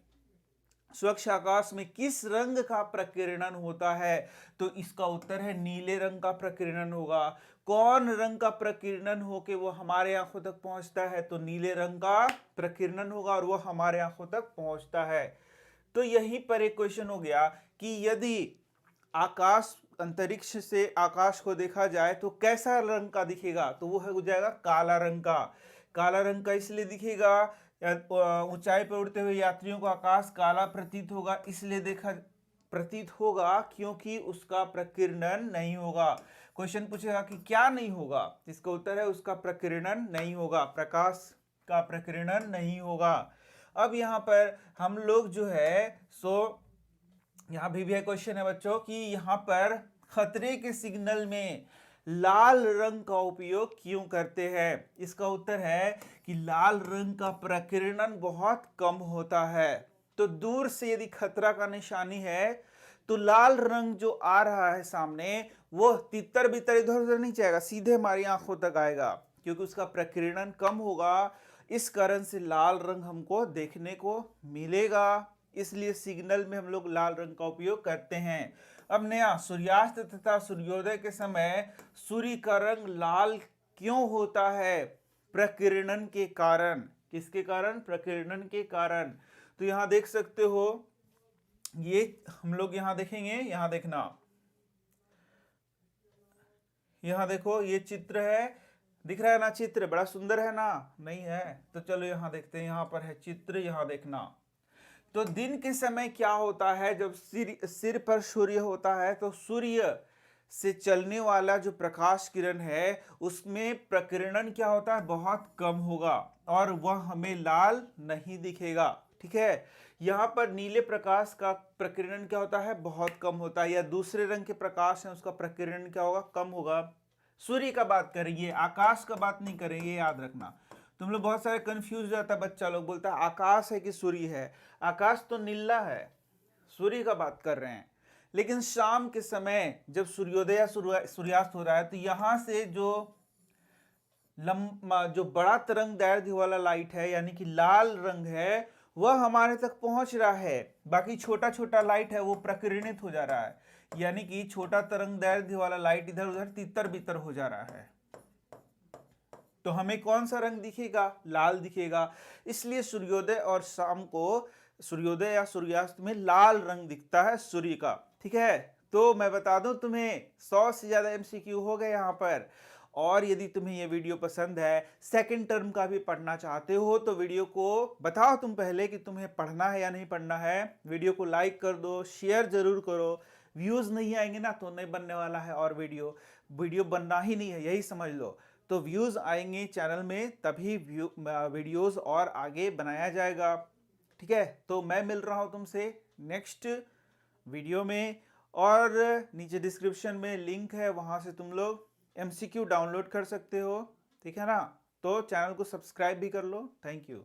किस रंग का प्रकीर्णन होता है, तो इसका उत्तर है नीले रंग का प्रकीर्णन होगा। कौन रंग का प्रकीर्णन होके वो हमारे आंखों तक पहुंचता है, तो नीले रंग का प्रकीर्णन होगा और वो हमारे आंखों तक पहुंचता है। तो यहीं पर एक क्वेश्चन हो गया कि यदि आकाश, अंतरिक्ष से आकाश को देखा जाए तो कैसा रंग का दिखेगा, तो वो हो जाएगा काला रंग का। काला रंग का इसलिए दिखेगा, ऊंचाई पर उड़ते हुए यात्रियों को आकाश काला प्रतीत होगा, इसलिए देखा प्रतीत होगा क्योंकि उसका प्रकीर्णन नहीं होगा। क्वेश्चन पूछेगा कि क्या नहीं होगा, इसका उत्तर है उसका प्रकीर्णन नहीं होगा, प्रकाश का प्रकीर्णन नहीं होगा। अब यहाँ पर हम लोग जो है यहाँ भी क्वेश्चन है बच्चों कि यहाँ पर खतरे के सिग्नल में लाल रंग का उपयोग क्यों करते हैं। इसका उत्तर है कि लाल रंग का प्रकीर्णन बहुत कम होता है। तो दूर से यदि खतरा का निशानी है तो लाल रंग जो आ रहा है सामने, वो तितर बितर इधर उधर नहीं जाएगा, सीधे हमारी आंखों तक आएगा, क्योंकि उसका प्रकीर्णन कम होगा। इस कारण से लाल रंग हमको देखने को मिलेगा, इसलिए सिग्नल में हम लोग लाल रंग का उपयोग करते हैं। अब नया, सूर्यास्त तथा सूर्योदय के समय सूर्य का रंग लाल क्यों होता है, प्रकीर्णन के कारण। किसके कारण, प्रकीर्णन के कारण। तो यहां देख सकते हो, ये हम लोग यहां देखेंगे, यहां देखना, यहां देखो ये चित्र है, दिख रहा है ना, चित्र बड़ा सुंदर है ना, नहीं है तो चलो यहां देखते हैं, यहां पर है चित्र, यहां देखना। तो दिन के समय क्या होता है, जब सिर पर सूर्य होता है तो सूर्य से चलने वाला जो प्रकाश किरण है उसमें प्रकीर्णन क्या होता है, बहुत कम होगा और वह हमें लाल नहीं दिखेगा, ठीक है। यहाँ पर नीले प्रकाश का प्रकीर्णन क्या होता है, बहुत कम होता है, या दूसरे रंग के प्रकाश है उसका प्रकीर्णन क्या होगा, कम होगा। सूर्य का बात करेंगे, आकाश का बात नहीं करेंगे, याद रखना। तुम लोग बहुत सारे कंफ्यूज हो जाता है, बच्चा लोग बोलता है आकाश है कि सूर्य है। आकाश तो नीला है, सूर्य का बात कर रहे हैं। लेकिन शाम के समय जब सूर्योदय या सूर्यास्त हो रहा है, तो यहां से जो बड़ा तरंग दैर्ध्य वाला लाइट है, यानी कि लाल रंग है, वह हमारे तक पहुंच रहा है। बाकी छोटा छोटा लाइट है वो प्रकीर्णित हो जा रहा है, यानी कि छोटा तरंग दैर्ध्य वाला लाइट इधर उधर तितर बितर हो जा रहा है। तो हमें कौन सा रंग दिखेगा? लाल दिखेगा। इसलिए सूर्योदय और शाम को, सूर्योदय या सूर्यास्त में लाल रंग दिखता है सूर्य का। ठीक है, तो मैं बता दूं तुम्हें 100 से ज्यादा एमसीक्यू हो गए यहाँ पर। और यदि तुम्हें ये वीडियो पसंद है, सेकंड टर्म का भी पढ़ना चाहते हो, तो वीडियो को बताओ तुम पहले कि तुम्हें पढ़ना है या नहीं पढ़ना है। वीडियो को लाइक कर दो, शेयर जरूर करो। व्यूज नहीं आएंगे ना तो नहीं बनने वाला है, और वीडियो बनना ही नहीं है, यही समझ लो। तो व्यूज आएंगे चैनल में, तभी वीडियोस और आगे बनाया जाएगा। ठीक है, तो मैं मिल रहा हूं तुमसे नेक्स्ट वीडियो में, और नीचे डिस्क्रिप्शन में लिंक है, वहां से तुम लोग एमसीक्यू डाउनलोड कर सकते हो। ठीक है ना, तो चैनल को सब्सक्राइब भी कर लो। Thank you.